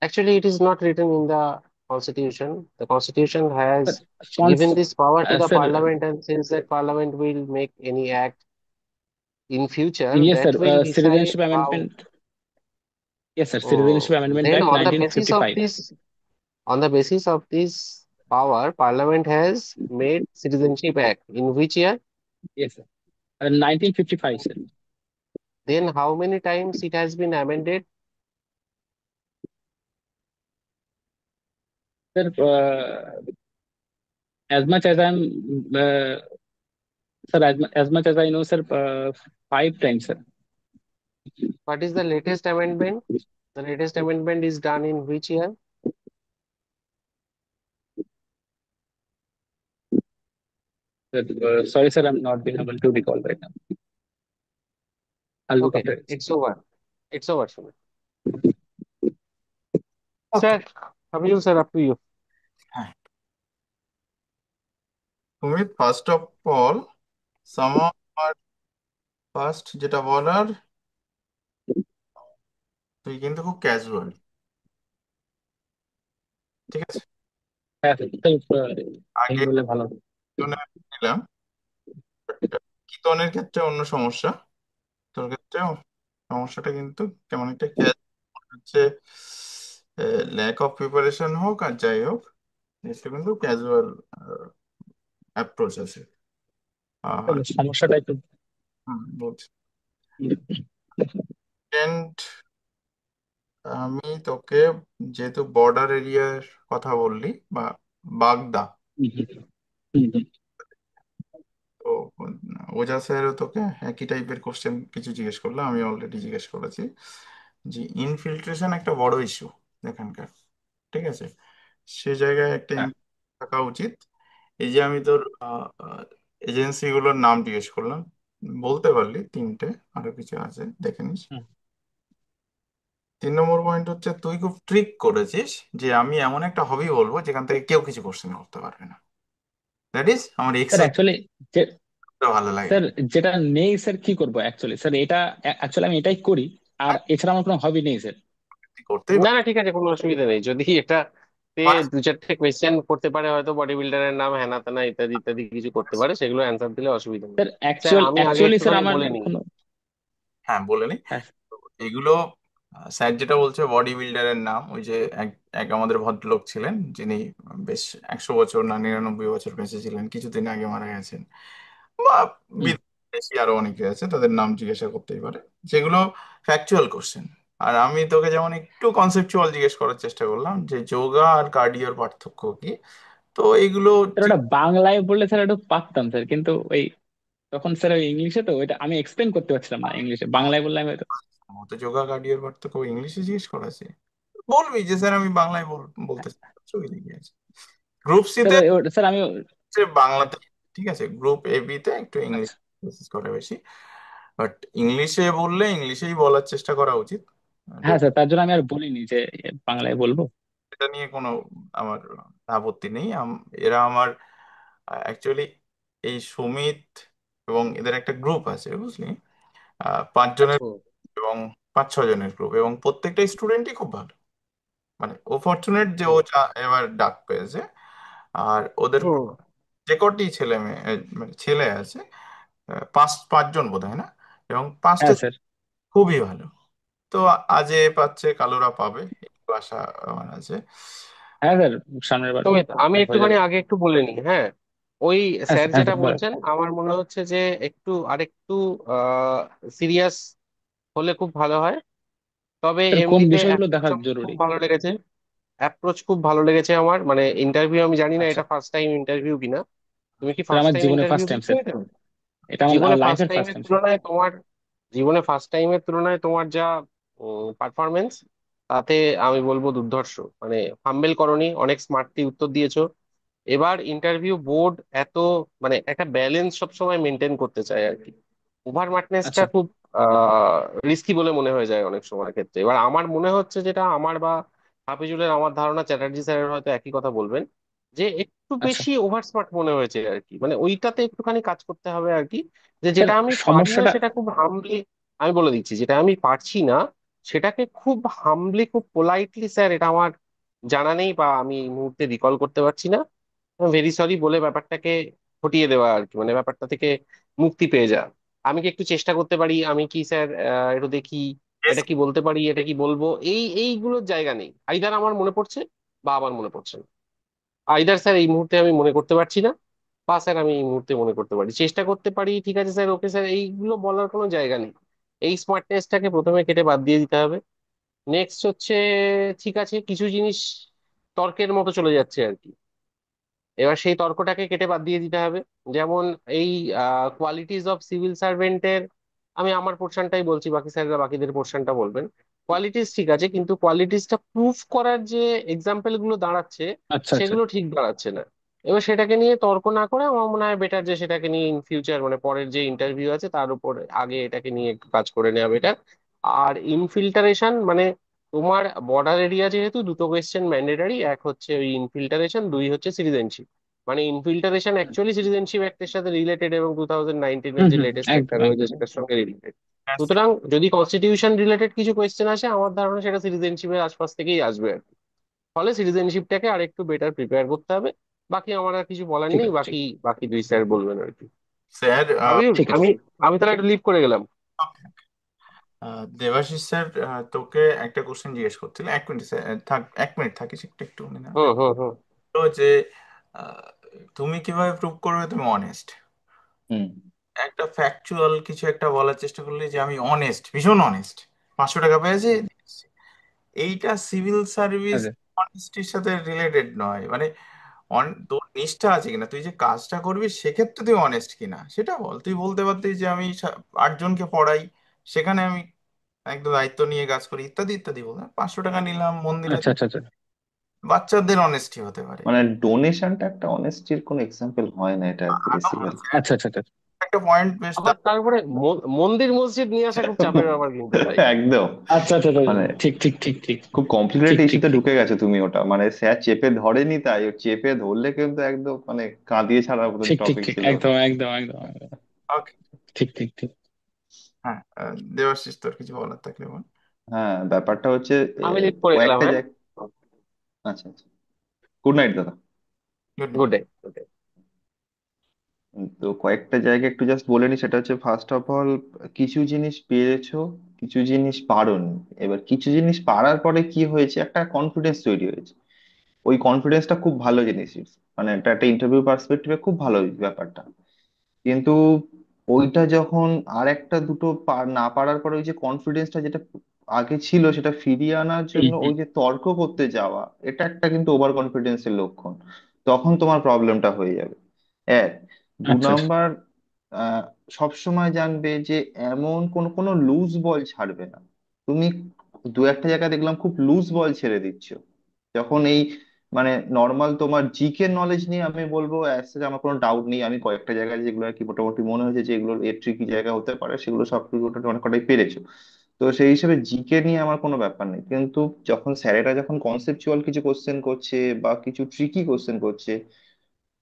D: Actually, it is not written in the Constitution. The Constitution
B: Sir,
D: has given
B: cons-
D: this power to the
B: sir,
D: Parliament and says that Parliament will make any act in future
B: yes, sir.
D: that will decide
B: Citizenship
D: how.
B: Amendment. Yes, sir. Citizenship Amendment
D: Then
B: Act
D: on the basis of
B: 1955.
D: this, on the basis of this power, Parliament has made Citizenship Act. In which year?
B: Yes, sir. 1955, sir.
D: Then how many times it has been amended?
B: Sir, as much as I'm, sir, as much as I know, sir, five times, sir.
D: What is the latest amendment? The latest amendment is done in which year?
B: Sir, sorry, sir, I'm not being able to recall right now. I'll look
D: Okay,
B: after it.
D: it's over. It's over, Sumit.
A: Okay.
D: Sir, Hamil sir, up to you.
A: হ্যাঁ, তুমি ফার্স্ট অফ অল আমার ফার্স্ট যেটা বলার, তুই কিন্তু খুব ক্যাজুয়াল, ঠিক আছে?
B: হ্যাঁ, স্যার, এই
A: আগে
B: বলে ভালো হবে।
A: কিতনে নিলাম, কিতনের ক্ষেত্রে অন্য সমস্যা, তোর ক্ষেত্রে সমস্যাটা কিন্তু কেমন একটা হচ্ছে, ল্যাক অফ প্রিপারেশন হোক আর যাই হোক, এটা কিন্তু ক্যাজুয়াল অ্যাপ্রোচ আছে। আর
B: সমস্যাটা একটু
A: বলছি, সেকেন্ড, আমি তোকে যেহেতু বর্ডার এরিয়ার কথা বললি বা বাগদা,
B: হুম, হুম, হুম,
A: তো ওজা স্যারও তোকে একই টাইপের কোশ্চেন কিছু জিজ্ঞেস করলো, আমি অলরেডি জিজ্ঞেস করেছি যে ইনফিল্ট্রেশন একটা বড় ইস্যু এখানকার, ঠিক আছে? সে জায়গায় একটা
B: হ্যাঁ,
A: থাকা উচিত। এই যে আমি তোর এজেন্সিগুলোর নাম জিজ্ঞেস করলাম, বলতে পারলি তিনটে, আরো কিছু আছে দেখে নিস।
B: হুম।
A: 3 নম্বর পয়েন্ট হচ্ছে তুই খুব ট্রিক করেছিস যে আমি এমন একটা হবি বলবো যেখান থেকে কেউ কিছু কোশ্চেন করতে পারবে না। দ্যাট ইজ আমার
B: স্যার
A: এক্সেস
B: অ্যাকচুয়ালি
A: ভালো লাগে।
B: স্যার যেটা নেই স্যার কি করবো অ্যাকচুয়ালি স্যার এটা অ্যাকচুয়ালি আমি এটাই করি আর
A: আর
B: এছাড়া আমার কোনো হবি নেই স্যার।
A: তুই করতেই
D: না
A: পারবি।
D: না, ঠিক আছে, কোনো অসুবিধা নেই। যদি এটা গ্রুপে দু চারটে কোয়েশ্চেন করতে পারে, হয়তো বডি বিল্ডারের নাম হ্যানা ত্যানা ইত্যাদি ইত্যাদি কিছু করতে পারে, সেগুলো অ্যান্সার দিলে অসুবিধা নেই।
B: স্যার
D: স্যার
B: অ্যাকচুয়াল
D: আমি আগে
B: অ্যাকচুয়ালি স্যার
D: একটুখানি
B: আমার
D: বলে নিই।
B: কোনো,
A: হ্যাঁ, বলে নি।
B: হ্যাঁ
A: তো এগুলো স্যার যেটা বলছে বডি বিল্ডারের নাম, ওই যে এক এক আমাদের ভদ্রলোক ছিলেন যিনি বেশ 100 বছর না 99 বছর বেঁচে ছিলেন, কিছুদিন আগে মারা গেছেন, বা
B: হুম।
A: বিদেশি আরো অনেকে আছে, তাদের নাম জিজ্ঞাসা করতেই পারে, যেগুলো ফ্যাকচুয়াল কোশ্চেন। আর আমি তোকে যেমন একটু কনসেপচুয়াল জিজ্ঞেস করার চেষ্টা করলাম যে যোগা আর কার্ডিওর পার্থক্য কি, তো এগুলো
B: স্যার
A: ঠিক
B: ওটা বাংলায় বললে স্যার একটু পারতাম স্যার, কিন্তু ওই তখন স্যার ওই ইংলিশে তো ওইটা আমি এক্সপ্লেন করতে পারছিলাম না, ইংলিশে বাংলায় বললে আমি হয়তো।
A: মতো যোগা কার্ডিওর পার্থক্য ইংলিশে জিজ্ঞেস করেছে, বলবি যে স্যার আমি বাংলায় বলতে চাই, অসুবিধা কি আছে। গ্রুপ সি
B: স্যার
A: তে
B: স্যার আমি
A: হচ্ছে বাংলাতে, ঠিক আছে, গ্রুপ এ বি তে একটু ইংলিশ
B: আচ্ছা।
A: বেসিস করে বেশি, বাট ইংলিশে বললে ইংলিশেই বলার চেষ্টা করা উচিত।
B: হ্যাঁ স্যার, তার জন্য আমি আর বলিনি যে বাংলায় বলবো।
A: এটা নিয়ে কোনো আমার আপত্তি নেই। এরা আমার অ্যাকচুয়ালি এই সুমিত এবং এদের একটা গ্রুপ আছে বুঝলি, 5 জনের,
D: হুম
A: এবং 5-6 জনের গ্রুপ, এবং প্রত্যেকটা স্টুডেন্টই খুব ভালো। মানে ও ফরচুনেট যে ও
D: হুম
A: এবার ডাক পেয়েছে। আর ওদের
D: হুম।
A: যে কটি ছেলে মেয়ে মানে ছেলে আছে, 5-5 জন বোধ হয় না, এবং পাঁচটা
B: হ্যাঁ স্যার।
A: খুবই ভালো। তো আজে পাচ্ছে কালোরা পাবে, একটু আশা আমার আছে।
B: হ্যাঁ স্যার, সামনের বার
D: সুমিত, আমি
B: হয়ে
D: একটুখানি
B: যাবে।
D: আগে একটু বলে নিই। হ্যাঁ, ওই
B: হ্যাঁ
D: স্যার
B: স্যার, হ্যাঁ
D: যেটা
B: স্যার বলেন।
D: বলছেন আমার মনে হচ্ছে যে একটু আরেকটু সিরিয়াস হলে খুব ভালো হয়। তবে
B: স্যার কোন
D: এমনিতে
B: বিষয়গুলো
D: অ্যাপ্রোচ
B: দেখা
D: আমার খুব
B: জরুরি?
D: ভালো লেগেছে। অ্যাপ্রোচ খুব ভালো লেগেছে আমার, মানে ইন্টারভিউ আমি জানি না
B: আচ্ছা
D: এটা ফার্স্ট টাইম ইন্টারভিউ কিনা। তুমি কি
B: স্যার,
D: ফার্স্ট
B: আমার
D: টাইম
B: জীবনে
D: ইন্টারভিউ
B: ফার্স্ট টাইম
D: দিচ্ছো
B: স্যার,
D: এটা?
B: এটা আমার
D: জীবনে ফার্স্ট
B: লাইফের ফার্স্ট
D: টাইমের
B: টাইম স্যার।
D: তুলনায় তোমার জীবনে ফার্স্ট টাইমের তুলনায় তোমার যা পারফরমেন্স, তাতে আমি বলবো দুর্ধর্ষ। মানে হাম্বেল করনি, অনেক স্মার্টলি উত্তর দিয়েছো। এবার ইন্টারভিউ বোর্ড এত মানে একটা ব্যালেন্স সবসময় মেনটেন করতে চায় আর কি। ওভার মার্কনেসটা
B: আচ্ছা
D: খুব রিস্কি বলে মনে হয়ে যায় অনেক সময় ক্ষেত্রে। এবার আমার মনে হচ্ছে যেটা আমার বা হাফিজুলের, আমার ধারণা চ্যাটার্জি স্যারের হয়তো একই কথা বলবেন, যে একটু
B: আচ্ছা।
D: বেশি ওভার স্মার্ট মনে হয়েছে আর কি। মানে ওইটাতে একটুখানি কাজ করতে হবে আর কি। যে
B: স্যার
D: যেটা আমি পারি না
B: সমস্যাটা,
D: সেটা খুব হামলি, আমি বলে দিচ্ছি, যেটা আমি পারছি না সেটাকে খুব হামলি খুব পোলাইটলি, স্যার এটা আমার জানা নেই বা আমি এই মুহূর্তে রিকল করতে পারছি না, ভেরি সরি বলে ব্যাপারটাকে হটিয়ে দেওয়া আর কি। মানে ব্যাপারটা থেকে মুক্তি পেয়ে যা। আমি কি একটু চেষ্টা করতে পারি, আমি কি স্যার একটু দেখি,
A: Yes,
D: এটা কি বলতে পারি, এটা কি বলবো, এইগুলোর জায়গা নেই। আইদার আমার মনে পড়ছে বা আমার মনে পড়ছে না। আইদার স্যার এই মুহূর্তে আমি মনে করতে পারছি না, বা স্যার আমি এই মুহূর্তে মনে করতে পারি, চেষ্টা করতে পারি, ঠিক আছে স্যার, ওকে স্যার, এইগুলো বলার কোনো জায়গা নেই। এই স্মার্টনেসটাকে প্রথমে কেটে বাদ দিয়ে দিতে হবে। নেক্সট হচ্ছে, ঠিক আছে কিছু জিনিস তর্কের মতো চলে যাচ্ছে আর কি, এবার সেই তর্কটাকে কেটে বাদ দিয়ে দিতে হবে। যেমন এই কোয়ালিটিস অফ সিভিল সার্ভেন্টের, আমি আমার পোর্শনটাই বলছি, বাকি স্যাররা বাকিদের পোর্শনটা বলবেন। কোয়ালিটিস ঠিক আছে, কিন্তু কোয়ালিটিসটা প্রুফ করার যে এক্সাম্পল গুলো দাঁড়াচ্ছে,
B: আচ্ছা আচ্ছা।
D: সেগুলো ঠিক দাঁড়াচ্ছে না। এবার সেটাকে নিয়ে তর্ক না করে আমার মনে হয় বেটার যে সেটাকে নিয়ে ইন ফিউচার, মানে পরের যে ইন্টারভিউ আছে তার উপর আগে এটাকে নিয়ে একটু কাজ করে নেওয়া বেটার। আর ইনফিল্টারেশন মানে তোমার বর্ডার এরিয়া যেহেতু দুটো কোয়েশ্চেন ম্যান্ডেটারি, এক হচ্ছে ওই ইনফিল্টারেশন, দুই হচ্ছে সিটিজেনশিপ। মানে ইনফিল্টারেশন অ্যাকচুয়ালি সিটিজেনশিপ অ্যাক্টের সাথে রিলেটেড, এবং 2019-এর
B: হুম
D: যে
B: হুম,
D: লেটেস্ট একটা
B: একদম
D: রয়েছে
B: একদম।
D: সেটার সঙ্গে রিলেটেড।
A: that's it.
D: সুতরাং যদি কনস্টিটিউশন রিলেটেড কিছু কোয়েশ্চেন আসে, আমার ধারণা সেটা সিটিজেনশিপের আশপাশ থেকেই আসবে আর কি। ফলে সিটিজেনশিপটাকে আর একটু বেটার প্রিপেয়ার করতে হবে। বাকি আমার আর কিছু বলার
B: ঠিক
D: নেই,
B: আছে, ঠিক
D: বাকি বাকি দুই স্যার বলবেন আর কি।
A: স্যার,
D: হাবিব,
B: ঠিক আছে।
D: আমি আমি তাহলে একটু লিভ করে গেলাম।
A: দেবাশিস স্যার, তোকে একটা কোশ্চেন জিজ্ঞেস করছিল, 1 মিনিট স্যার, থাক 1 মিনিট থাকিস একটু একটু মনে না।
D: হুম হুম হুম।
A: তো যে আহ, তুমি কিভাবে প্রুভ করবে তুমি অনেস্ট,
C: হুম।
A: একটা ফ্যাকচুয়াল কিছু একটা বলার চেষ্টা করলে যে আমি অনেস্ট, ভীষণ অনেস্ট, 500 টাকা পেয়েছি, এইটা সিভিল সার্ভিস
B: আচ্ছা
A: অনেস্টির সাথে রিলেটেড নয়। মানে তোর নিষ্ঠা আছে কিনা, তুই যে কাজটা করবি সেক্ষেত্রে তুই অনেস্ট কিনা সেটা বল। তুই বলতে পারতিস যে আমি 8 জনকে পড়াই, সেখানে আমি একদম দায়িত্ব নিয়ে কাজ করি, ইত্যাদি ইত্যাদি বল। 500 টাকা নিলাম মন্দিরে,
B: আচ্ছা আচ্ছা। আচ্ছা
A: বাচ্চাদের অনেস্টি হতে পারে।
C: মানে ডোনেশনটা একটা অনেস্টির কোনো এক্সাম্পল হয় না, এটা
A: আরো
C: বেসিক্যালি।
B: আচ্ছা আচ্ছা। আচ্ছা
A: একটা পয়েন্ট বেশ
D: আবার তারপরে মন্দির মসজিদ নিয়ে আসা খুব চাপের ব্যাপার কিন্তু ভাই।
C: একদম।
B: আচ্ছা। আচ্ছা আচ্ছা,
C: মানে
B: ঠিক ঠিক ঠিক ঠিক
C: খুব কমপ্লিকেটেড
B: ঠিক ঠিক
C: ইস্যুতে
B: ঠিক
C: ঢুকে গেছো তুমি, ওটা মানে স্যার চেপে ধরেনি, তাই ও চেপে ধরলে কিন্তু একদম মানে কাঁদিয়ে ছাড়ার মতন
B: ঠিক ঠিক
C: টপিক
B: ঠিক,
C: ছিল ওটা।
B: একদম একদম একদম একদম।
A: ওকে।
B: ঠিক ঠিক ঠিক।
A: হ্যাঁ, দেবাশিস তোর কিছু বলার থাকলে বল।
C: হ্যাঁ, ব্যাপারটা হচ্ছে
D: আমি লিভ করে গেলাম,
C: কয়েকটা
D: হ্যাঁ।
C: জায়গা। আচ্ছা আচ্ছা। গুড নাইট দাদা।
A: Good.
D: Good day, good day.
C: তো কয়েকটা জায়গা একটু জাস্ট বলে নি, সেটা হচ্ছে ফার্স্ট অফ অল, কিছু জিনিস পেরেছো, কিছু জিনিস পারোনি। এবার কিছু জিনিস পারার পরে কি হয়েছে, একটা কনফিডেন্স তৈরি হয়েছে। ওই কনফিডেন্সটা খুব ভালো জিনিস, মানে এটা একটা ইন্টারভিউ পার্সপেক্টিভে খুব ভালো ব্যাপারটা। কিন্তু ওইটা যখন আর একটা দুটো না পারার পরে ওই যে কনফিডেন্সটা যেটা আগে ছিল সেটা ফিরিয়ে আনার জন্য ওই যে তর্ক করতে যাওয়া, এটা একটা কিন্তু ওভার কনফিডেন্সের লক্ষণ। তখন তোমার প্রবলেমটা হয়ে যাবে। এক, দু
B: আচ্ছা আচ্ছা।
C: নাম্বার, আহ সবসময় জানবে যে এমন কোন কোনো লুজ বল ছাড়বে না। তুমি দু একটা জায়গায় দেখলাম খুব লুজ বল ছেড়ে দিচ্ছ। যখন এই মানে নর্মাল তোমার জিকে নলেজ নিয়ে আমি বলবো as such আমার কোনো ডাউট নেই, আমি কয়েকটা জায়গায় যেগুলো আর কি মোটামুটি মনে হয়েছে যে এগুলো এর ট্রিকি জায়গা হতে পারে, সেগুলো সব অনেক কটাই পেরেছো। তো সেই হিসেবে জিকে নিয়ে আমার কোনো ব্যাপার নেই, কিন্তু যখন স্যারেরা যখন কনসেপচুয়াল কিছু কোশ্চেন করছে বা কিছু ট্রিকি কোশ্চেন করছে,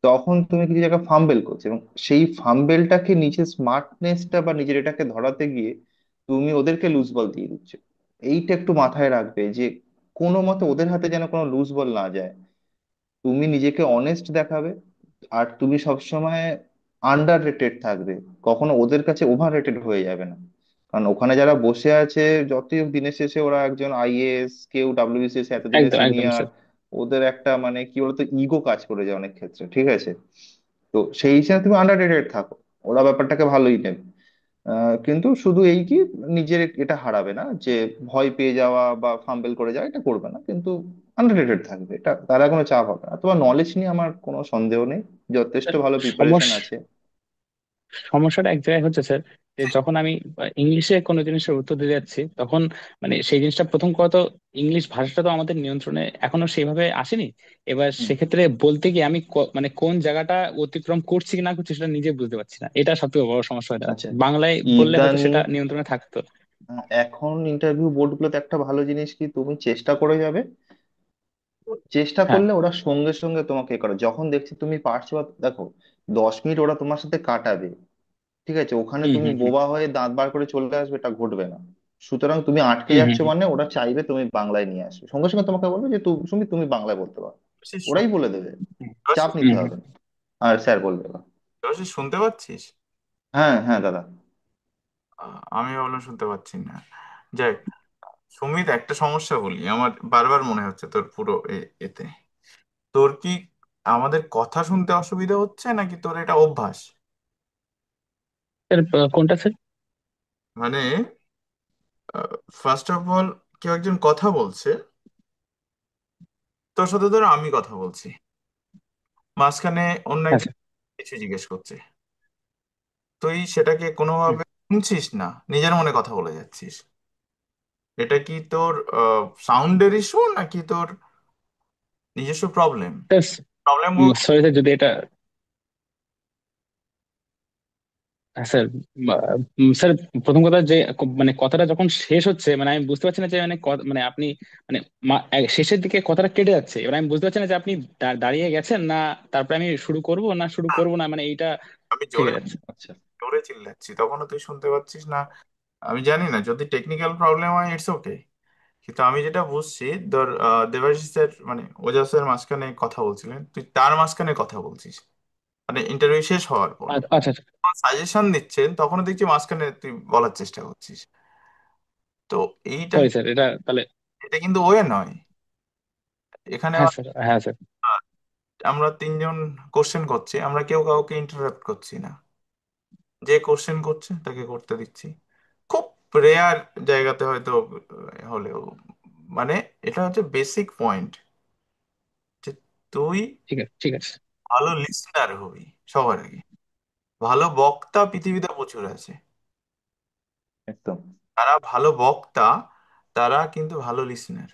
C: তখন তুমি কিছু জায়গায় ফাম্বেল করছো, এবং সেই ফাম্বেলটাকে নিজের স্মার্টনেসটা বা নিজের এটাকে ধরাতে গিয়ে তুমি ওদেরকে লুজ বল দিয়ে দিচ্ছ। এইটা একটু মাথায় রাখবে যে কোনো মতে ওদের হাতে যেন কোনো লুজ বল না যায়। তুমি নিজেকে অনেস্ট দেখাবে, আর তুমি সবসময় আন্ডার রেটেড থাকবে, কখনো ওদের কাছে ওভার রেটেড হয়ে যাবে না। কারণ ওখানে যারা বসে আছে, যতই হোক দিনের শেষে ওরা একজন আইএএস, কেউ ডাব্লিউবিসিএস এতদিনের
B: একদম একদম
C: সিনিয়র।
B: স্যার।
C: ওদের একটা মানে কি বলতো, ইগো কাজ করে যায় অনেক ক্ষেত্রে, ঠিক আছে? তো সেই হিসাবে তুমি আন্ডার রেটেড থাকো, ওরা ব্যাপারটাকে ভালোই নেবে। কিন্তু শুধু এই কি, নিজের এটা হারাবে না যে ভয় পেয়ে যাওয়া বা ফাম্বেল করে যাওয়া, এটা করবে না, কিন্তু আন্ডাররেটেড থাকবে, এটা তারা কোনো চাপ হবে না। তোমার নলেজ নিয়ে আমার কোনো সন্দেহ নেই, যথেষ্ট
B: স্যার,
C: ভালো প্রিপারেশন
B: সমস্যা
C: আছে।
B: সমস্যাটা এক জায়গায় হচ্ছে স্যার, যে যখন আমি ইংলিশে কোনো জিনিসের উত্তর দিতে যাচ্ছি, তখন মানে সেই জিনিসটা প্রথম কথা, ইংলিশ ভাষাটা তো আমাদের নিয়ন্ত্রণে এখনো সেইভাবে আসেনি। এবার
C: হুম।
B: সেক্ষেত্রে বলতে গিয়ে আমি মানে কোন জায়গাটা অতিক্রম করছি কি না করছি সেটা নিজে বুঝতে পারছি না, এটা সব থেকে বড় সমস্যা হয়ে দাঁড়াচ্ছে।
C: আচ্ছা,
B: বাংলায় বললে হয়তো
C: ইদানিং
B: সেটা নিয়ন্ত্রণে থাকতো।
C: এখন ইন্টারভিউ বোর্ডগুলোতে একটা ভালো জিনিস কি, তুমি চেষ্টা করে যাবে, চেষ্টা
B: হ্যাঁ।
C: করলে ওরা সঙ্গে সঙ্গে তোমাকে এ করে, যখন দেখছে তুমি পারছো দেখো, 10 মিনিট ওরা তোমার সাথে কাটাবে, ঠিক আছে, ওখানে
B: হুম
C: তুমি
B: হুম হুম
C: বোবা হয়ে দাঁত বার করে চলে আসবে, এটা ঘটবে না। সুতরাং তুমি আটকে
B: হুম হুম
C: যাচ্ছ
B: হুম।
C: মানে ওরা চাইবে তুমি বাংলায় নিয়ে আসবে, সঙ্গে সঙ্গে তোমাকে বলবে যে তুমি তুমি বাংলায় বলতে পারো,
A: দেবাশিস
C: ওরাই বলে দেবে, চাপ
B: হুম
C: নিতে
B: হুম।
C: হবে না। আর স্যার বলবে এবার।
A: দেবাশিস, শুনতে পাচ্ছিস?
C: হ্যাঁ হ্যাঁ দাদা।
A: আমি ভাবলাম শুনতে পাচ্ছি না। যাই হোক, সুমিত, একটা সমস্যা বলি, আমার বারবার মনে হচ্ছে তোর পুরো এতে, তোর কি আমাদের কথা শুনতে অসুবিধা হচ্ছে নাকি তোর এটা অভ্যাস?
B: স্যার, কোনটা স্যার?
A: মানে ফার্স্ট অফ অল, কেউ একজন কথা বলছে, তোর সাথে ধরো আমি কথা বলছি, মাঝখানে অন্য
B: হ্যাঁ
A: একজন
B: স্যার।
A: কিছু জিজ্ঞেস করছে, তুই সেটাকে
B: হুম।
A: কোনোভাবে শুনছিস না, নিজের মনে কথা বলে যাচ্ছিস। এটা কি তোর সাউন্ডের ইস্যু নাকি তোর নিজস্ব প্রবলেম? প্রবলেম বলতে
B: সরি স্যার, যদি এটা, হ্যাঁ স্যার, স্যার, প্রথম কথা যে মানে কথাটা যখন শেষ হচ্ছে, মানে আমি বুঝতে পারছি না যে মানে মানে আপনি মানে শেষের দিকে কথাটা কেটে যাচ্ছে, এবার আমি বুঝতে পারছি না যে আপনি দাঁড়িয়ে গেছেন না, তারপরে আমি শুরু করব না শুরু করব না, মানে এইটা
A: আমি
B: থেকে
A: জোরে
B: যাচ্ছে।
C: আচ্ছা
A: জোরে চিল্লাচ্ছি, তখনও তুই শুনতে পাচ্ছিস না। আমি জানি না, যদি টেকনিক্যাল প্রবলেম হয় ইটস ওকে, কিন্তু আমি যেটা বুঝছি, ধর দেবাশিসের মানে ওজাসের মাঝখানে কথা বলছিলেন, তুই তার মাঝখানে কথা বলছিস, মানে ইন্টারভিউ শেষ হওয়ার পর
B: আচ্ছা আচ্ছা।
A: সাজেশন দিচ্ছেন, তখনও দেখছি মাঝখানে তুই বলার চেষ্টা করছিস। তো এইটা,
B: সরি স্যার, এটা তাহলে।
A: এটা কিন্তু ওয়ে নয়। এখানে
B: হ্যাঁ স্যার, হ্যাঁ স্যার।
A: আমরা তিনজন কোশ্চেন করছি, আমরা কেউ কাউকে ইন্টারাপ্ট করছি না, যে কোশ্চেন করছে তাকে করতে দিচ্ছি। খুব রেয়ার জায়গাতে হয়তো হলেও, মানে এটা হচ্ছে বেসিক পয়েন্ট, যে তুই
B: ঠিক আছে ঠিক আছে।
A: ভালো লিসনার হবি সবার আগে। ভালো বক্তা পৃথিবীতে প্রচুর আছে,
C: একদম।
A: তারা ভালো বক্তা, তারা কিন্তু ভালো লিসনার,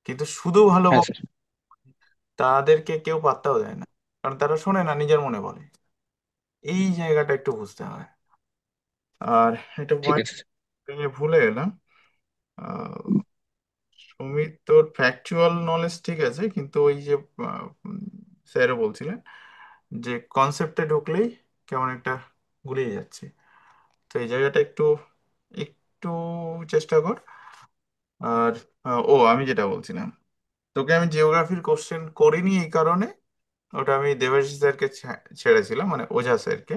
A: কিন্তু শুধু ভালো
B: হ্যাঁ
A: বক্তা
B: স্যার।
A: তাদেরকে কেউ পাত্তাও দেয় না, কারণ তারা শোনে না, নিজের মনে বলে। এই জায়গাটা একটু বুঝতে হয়। আর একটা
B: ঠিক
A: পয়েন্ট
B: আছে।
A: ভুলে গেলাম, সুমিত, তোর ফ্যাকচুয়াল নলেজ ঠিক আছে, কিন্তু ওই যে স্যারও বলছিলেন যে কনসেপ্টে ঢুকলেই কেমন একটা গুলিয়ে যাচ্ছে, তো এই জায়গাটা একটু একটু চেষ্টা কর। আর আমি যেটা বলছিলাম, তোকে আমি জিওগ্রাফির কোশ্চেন করিনি এই কারণে, ওটা আমি দেবাশিস স্যারকে ছেড়েছিলাম, মানে ওঝা স্যারকে।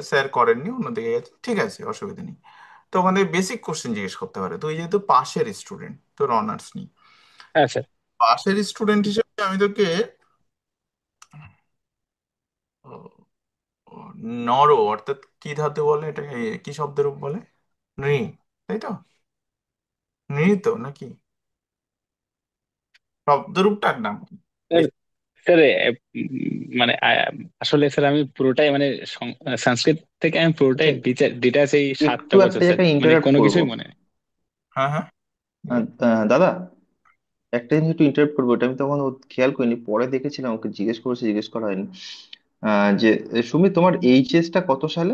A: স্যার করেননি, অন্যদিকে গেছে, ঠিক আছে, অসুবিধা নেই। তো ওখানে বেসিক কোশ্চেন জিজ্ঞেস করতে পারে। তুই যেহেতু পাশের স্টুডেন্ট, তোর অনার্স নেই,
B: হ্যাঁ স্যার।
A: পাশের স্টুডেন্ট হিসেবে আমি তোকে ও, ও, নর অর্থাৎ কি ধাতু বলে এটাকে, কি শব্দের রূপ বলে? নৃ, তাই তো? নৃ তো নাকি শব্দরূপটার নাম কি?
B: স্যার স্যার মানে আসলে স্যার আমি পুরোটাই মানে সংস্কৃত থেকে আমি পুরোটাই
C: আচ্ছা,
B: ডিটাচ এই
C: একটু
B: 7টা বছর
C: একটা
B: স্যার,
C: জায়গায়
B: মানে
C: ইন্টারাপ্ট
B: কোনো
C: করবো।
B: কিছুই মনে নেই।
A: হ্যাঁ, হ্যাঁ,
C: দাদা, একটা জিনিস একটু ইন্টারাপ্ট করবো, এটা আমি তখন খেয়াল করিনি, পরে দেখেছিলাম, ওকে জিজ্ঞেস করেছে, জিজ্ঞেস করা হয়নি। যে সুমি, তোমার এইচএস টা কত সালে?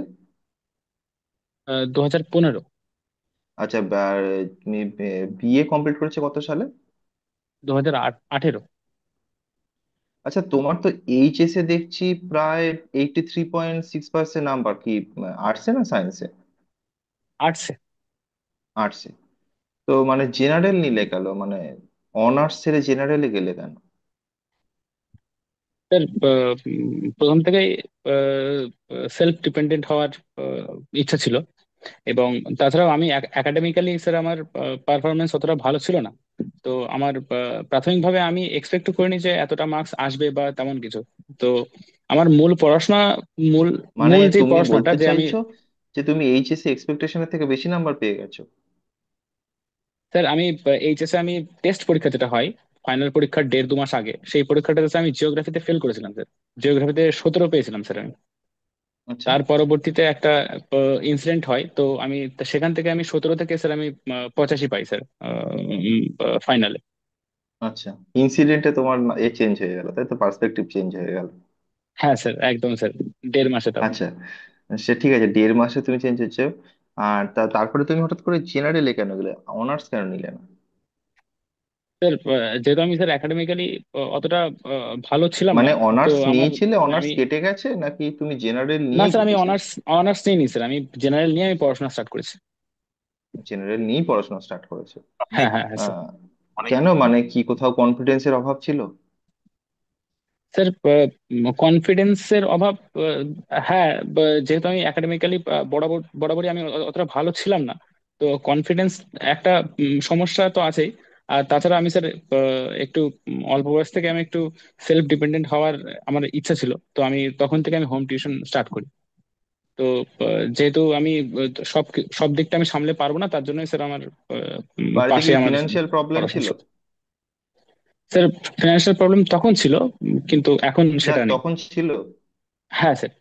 B: 2015।
C: আচ্ছা, তুমি বিএ কমপ্লিট করেছে কত সালে?
B: 2018।
C: আচ্ছা, তোমার তো এইচএস এ দেখছি প্রায় 83.6% নাম্বার, কি আর্টসে না সায়েন্সে?
B: আর্টসে।
C: আর্টসে। তো মানে জেনারেল নিলে কেন, মানে অনার্স ছেড়ে জেনারেলে গেলে কেন?
B: স্যার প্রথম থেকেই সেলফ ডিপেন্ডেন্ট হওয়ার ইচ্ছা ছিল। এবং তাছাড়াও আমি একাডেমিক্যালি স্যার আমার পারফরমেন্স অতটা ভালো ছিল না। তো আমার প্রাথমিকভাবে আমি এক্সপেক্ট করিনি যে এতটা মার্কস আসবে বা তেমন কিছু। তো আমার মূল পড়াশোনা, মূল
C: মানে
B: মূল যে
C: তুমি
B: পড়াশোনাটা
C: বলতে
B: যে আমি,
C: চাইছো যে তুমি এইচএসসি এক্সপেকটেশনের থেকে বেশি নাম্বার পেয়ে গেছো?
B: স্যার আমি এইচএসে আমি টেস্ট পরীক্ষা যেটা হয় ফাইনাল পরীক্ষার 1.5-2 মাস আগে, সেই পরীক্ষাটাতে স্যার আমি জিওগ্রাফিতে ফেল করেছিলাম স্যার। জিওগ্রাফিতে 17 পেয়েছিলাম স্যার আমি।
C: আচ্ছা,
B: তার পরবর্তীতে একটা ইনসিডেন্ট হয়, তো আমি সেখান থেকে আমি 17 থেকে স্যার আমি 85 পাই স্যার ফাইনালে।
C: আচ্ছা। ইনসিডেন্টে তোমার চেঞ্জ হয়ে গেল, তাই তো, পার্সপেক্টিভ চেঞ্জ হয়ে গেল।
B: হ্যাঁ স্যার, একদম স্যার, 1.5 মাসে তাও।
C: আচ্ছা, সে ঠিক আছে, 1.5 মাসে তুমি চেঞ্জ হচ্ছে। আর তারপরে তুমি হঠাৎ করে জেনারেলে কেন গেলে, অনার্স কেন নিলে না?
B: স্যার যেহেতু আমি স্যার একাডেমিক্যালি অতটা ভালো ছিলাম না,
C: মানে
B: তো
C: অনার্স
B: আমার
C: নিয়েছিলে,
B: মানে
C: অনার্স
B: আমি,
C: কেটে গেছে, নাকি তুমি জেনারেল
B: না
C: নিয়েই
B: স্যার আমি
C: ঢুকেছিলে?
B: অনার্স অনার্স নিইনি স্যার, আমি জেনারেল নিয়ে আমি পড়াশোনা স্টার্ট করেছি।
C: জেনারেল নিয়েই পড়াশোনা স্টার্ট করেছো?
A: অনেক
B: হ্যাঁ হ্যাঁ হ্যাঁ স্যার।
C: আহ
A: অনেক
C: কেন, মানে কি কোথাও কনফিডেন্সের অভাব ছিল?
B: স্যার কনফিডেন্সের অভাব, হ্যাঁ, যেহেতু আমি একাডেমিক্যালি বরাবরই আমি অতটা ভালো ছিলাম না, তো কনফিডেন্স একটা সমস্যা তো আছেই। আর তাছাড়া আমি স্যার একটু অল্প বয়স থেকে আমি একটু সেলফ ডিপেন্ডেন্ট হওয়ার আমার ইচ্ছা ছিল, তো আমি তখন থেকে আমি হোম টিউশন স্টার্ট করি। তো যেহেতু আমি সব সব দিকটা আমি সামলে পারবো না, তার জন্য স্যার আমার
C: বাড়িতে
B: পাশে
C: কি
B: আমার
C: ফিনান্সিয়াল প্রবলেম
B: পড়াশোনা
C: ছিল?
B: শুরু। স্যার ফিনান্সিয়াল প্রবলেম তখন ছিল, কিন্তু এখন
C: যা
B: সেটা নেই।
C: তখন ছিল।
B: হ্যাঁ স্যার।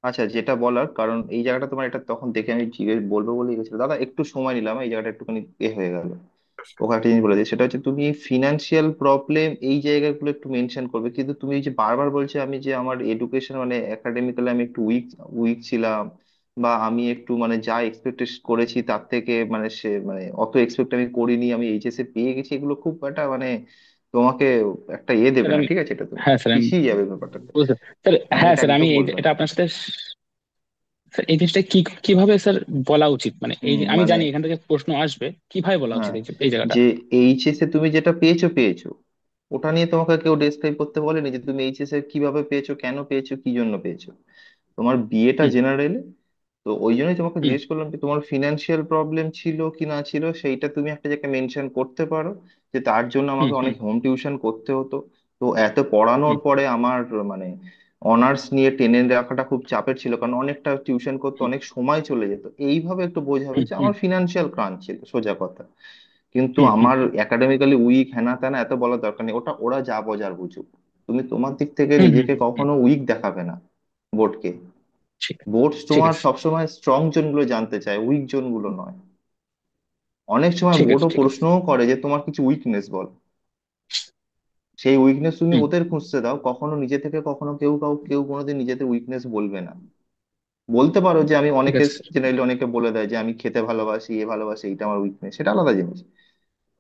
C: আচ্ছা, যেটা বলার কারণ এই জায়গাটা তোমার, এটা তখন দেখে আমি জিজ্ঞেস বলবো বলে গেছিল দাদা, একটু সময় নিলাম, এই জায়গাটা একটুখানি হয়ে গেল। ওখানে একটা জিনিস বলে দিই, সেটা হচ্ছে তুমি ফিনান্সিয়াল প্রবলেম এই জায়গাগুলো একটু মেনশন করবে, কিন্তু তুমি এই যে বারবার বলছে আমি যে আমার এডুকেশন মানে একাডেমিক্যালি আমি একটু উইক উইক ছিলাম, বা আমি একটু মানে যা এক্সপেক্ট করেছি তার থেকে মানে সে মানে অত এক্সপেক্ট আমি করিনি, আমি এইচএসএ পেয়ে গেছি, এগুলো খুব একটা মানে তোমাকে একটা দেবে
B: স্যার
C: না,
B: আমি,
C: ঠিক আছে, এটা তুমি
B: হ্যাঁ স্যার আমি
C: পিছিয়ে যাবে ব্যাপারটাতে।
B: বুঝতে, স্যার
C: হ্যাঁ,
B: হ্যাঁ
C: এটা
B: স্যার আমি
C: একদম বলবে
B: এটা
C: না।
B: আপনার সাথে স্যার এই জিনিসটা কিভাবে স্যার বলা উচিত, মানে এই যে আমি
C: মানে
B: জানি এখান থেকে প্রশ্ন আসবে, কিভাবে বলা উচিত
C: হ্যাঁ,
B: এই জায়গাটা?
C: যে এইচএস এ তুমি যেটা পেয়েছো পেয়েছো, ওটা নিয়ে তোমাকে কেউ ডেসক্রাইব করতে বলেনি যে তুমি এইচএস এ কিভাবে পেয়েছো, কেন পেয়েছো, কি জন্য পেয়েছো। তোমার বিএটা
B: হুম
C: জেনারেলে, তো ওই জন্যই তোমাকে
B: হুম
C: জিজ্ঞেস করলাম যে তোমার ফিনান্সিয়াল প্রবলেম ছিল কি না ছিল, সেইটা তুমি একটা জায়গায় মেনশন করতে পারো, যে তার জন্য
B: হুম
C: আমাকে
B: হুম
C: অনেক হোম টিউশন করতে হতো। তো এত পড়ানোর
B: হুম
C: পরে আমার মানে অনার্স নিয়ে টেনে রাখাটা খুব চাপের ছিল, কারণ অনেকটা টিউশন করতে
B: হুম
C: অনেক সময় চলে যেত, এইভাবে একটু বোঝাবে
B: হুম
C: যে
B: হুম
C: আমার ফিনান্সিয়াল ক্রাঞ্চ ছিল, সোজা কথা। কিন্তু
B: হুম হুম
C: আমার একাডেমিক্যালি উইক হ্যানা ত্যানা এত বলার দরকার নেই, ওটা ওরা যা বোঝার বুঝুক। তুমি তোমার দিক থেকে
B: হুম হুম
C: নিজেকে
B: হুম হুম,
C: কখনো উইক দেখাবে না বোর্ডকে।
B: ঠিক
C: বোর্ড
B: ঠিক
C: তোমার
B: আছে।
C: সবসময় স্ট্রং জোন গুলো জানতে চায়, উইক জোন গুলো নয়। অনেক সময়
B: ঠিক আছে
C: বোর্ডও
B: ঠিক আছে।
C: প্রশ্নও করে যে তোমার কিছু উইকনেস বল, সেই উইকনেস তুমি
B: হুম
C: ওদের খুঁজতে দাও, কখনো নিজে থেকে কখনো কেউ কোনোদিন নিজেদের উইকনেস বলবে না। বলতে পারো যে আমি
B: ঠিক
C: অনেকে,
B: আছে স্যার।
C: জেনারেলি অনেকে বলে দেয় যে আমি খেতে ভালোবাসি, ভালোবাসি, এটা আমার উইকনেস, সেটা আলাদা জিনিস,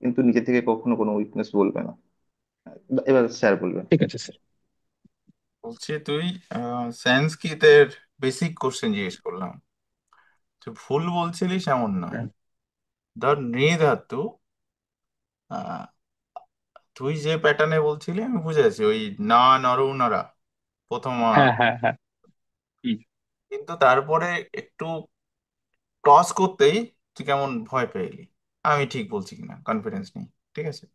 C: কিন্তু নিজে থেকে কখনো কোনো উইকনেস বলবে না। এবার স্যার বলবেন।
B: ঠিক আছে স্যার।
A: বলছি তুই সংস্কৃতের বেসিক কোশ্চেন জিজ্ঞেস করলাম, তুই ভুল বলছিলিস এমন নয়।
B: হ্যাঁ,
A: ধর নৃ ধাতু আহ, তুই যে প্যাটার্নে বলছিলি আমি বুঝেছি, ওই না নর নরা প্রথম
B: হ্যাঁ হ্যাঁ হ্যাঁ। হুম
A: কিন্তু তারপরে একটু ক্রস করতেই তুই কেমন ভয় পেয়ে এলি। আমি ঠিক বলছি কিনা কনফিডেন্স নেই, ঠিক আছে।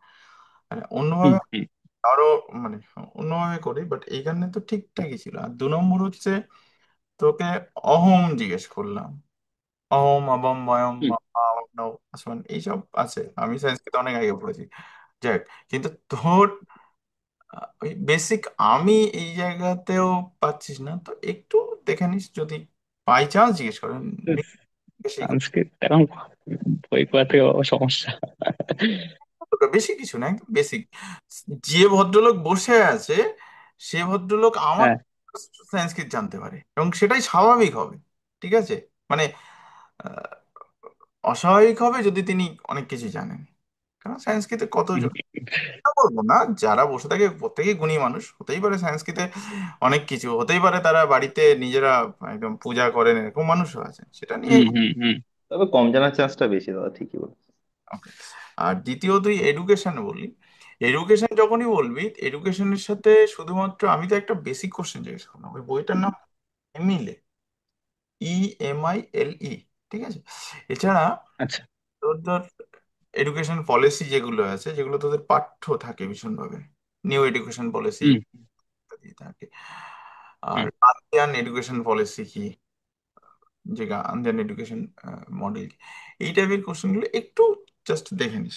A: আর
B: হুম
A: অন্যভাবে
B: হুম
A: আরো মানে অন্যভাবে করি, বাট এইখানে তো ঠিকঠাকই ছিল। আর 2 নম্বর হচ্ছে তোকে অহম জিজ্ঞেস করলাম, অহম অবম বয়ম
B: হুম
A: নব আসমান এইসব আছে, আমি সংস্কৃত অনেক আগে পড়েছি। যাক, কিন্তু তোর ওই বেসিক আমি এই জায়গাতেও পাচ্ছিস না, তো একটু দেখে নিস যদি বাই চান্স জিজ্ঞেস করেন। বেশি
B: সংস্কৃত এখন বই পড়া থেকে বাবা সমস্যা।
A: বেশি কিছু না, একদম বেসিক। যে ভদ্রলোক বসে আছে সে ভদ্রলোক আমার
B: হ্যাঁ
A: সংস্কৃত জানতে পারে এবং সেটাই স্বাভাবিক হবে, ঠিক আছে। মানে আহ, অস্বাভাবিক হবে যদি তিনি অনেক কিছু জানেন, কারণ সংস্কৃতে
B: হুম,
A: কতজন বলবো না, যারা বসে থাকে প্রত্যেকেই গুণী মানুষ, হতেই পারে সংস্কৃতে অনেক কিছু, হতেই পারে তারা বাড়িতে নিজেরা একদম পূজা করেন, এরকম মানুষও আছে, সেটা নিয়ে।
B: হুম হুম হুম
C: তবে কম জানার চান্সটা বেশি, দাদা ঠিকই বলছেন।
A: Okay. আর দ্বিতীয় তুই এডুকেশন বললি, এডুকেশন যখনই বলবি এডুকেশনের সাথে শুধুমাত্র আমি তো একটা বেসিক কোশ্চেন জিজ্ঞেস করলাম, ওই বইটার নাম এমিলে, EMILE, ঠিক আছে। এছাড়া
B: আচ্ছা
A: তোর ধর এডুকেশন পলিসি যেগুলো আছে, যেগুলো তোদের পাঠ্য থাকে ভীষণভাবে, নিউ এডুকেশন পলিসি
B: হুম
A: দিয়ে থাকে। আর
B: হুম
A: আন্দিয়ান এডুকেশন পলিসি কি, যে আন্দিয়ান এডুকেশন মডেল কি, এই টাইপের কোশ্চেনগুলো একটু জাস্ট দেখে নিস।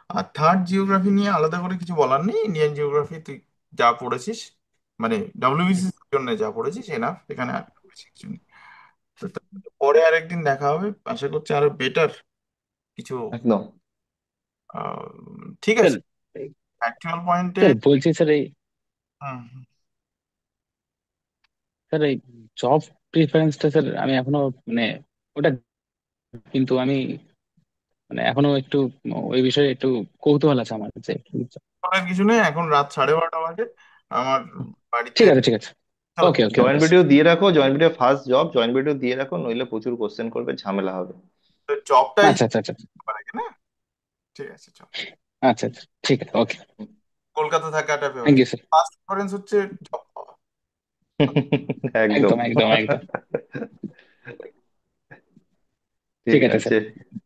A: আর থার্ড জিওগ্রাফি নিয়ে আলাদা করে কিছু বলার নেই, ইন্ডিয়ান জিওগ্রাফি তুই যা পড়েছিস, মানে
B: হুম।
A: ডাব্লিউবিসির জন্য যা পড়েছিস এনাফ, এখানে আর বেশি কিছু নেই। তো পরে আরেকদিন দেখা হবে, আশা করছি আরো বেটার কিছু।
C: একদম।
A: আহ, ঠিক
B: স্যার
A: আছে, অ্যাকচুয়াল পয়েন্টে।
B: স্যার বলছি স্যার এই
A: হুম হুম।
B: স্যার এই জব প্রিফারেন্সটা স্যার আমি এখনো মানে ওটা, কিন্তু আমি মানে এখনো একটু ওই বিষয়ে একটু কৌতূহল আছে আমার যে
A: করার কিছু নেই, এখন রাত 12:30 বাজে আমার বাড়িতে।
B: ঠিক আছে ঠিক আছে।
A: চলো,
B: ওকে ওকে
C: জয়েন্ট
B: ওকে
C: ভিডিও দিয়ে রাখো, joint video first job, joint video দিয়ে রাখো, নইলে প্রচুর কোশ্চেন করবে, ঝামেলা হবে।
A: জবটাই
B: আচ্ছা আচ্ছা আচ্ছা
A: না, ঠিক আছে চল।
B: আচ্ছা আচ্ছা ঠিক আছে ওকে।
A: কলকাতা থাকাটা
B: thank
A: favourite,
B: you sir.
A: First preference হচ্ছে জব পাওয়া।
C: একদম।
B: একদম একদম একদম।
C: ঠিক
B: ঠিক আছে স্যার।
C: আছে।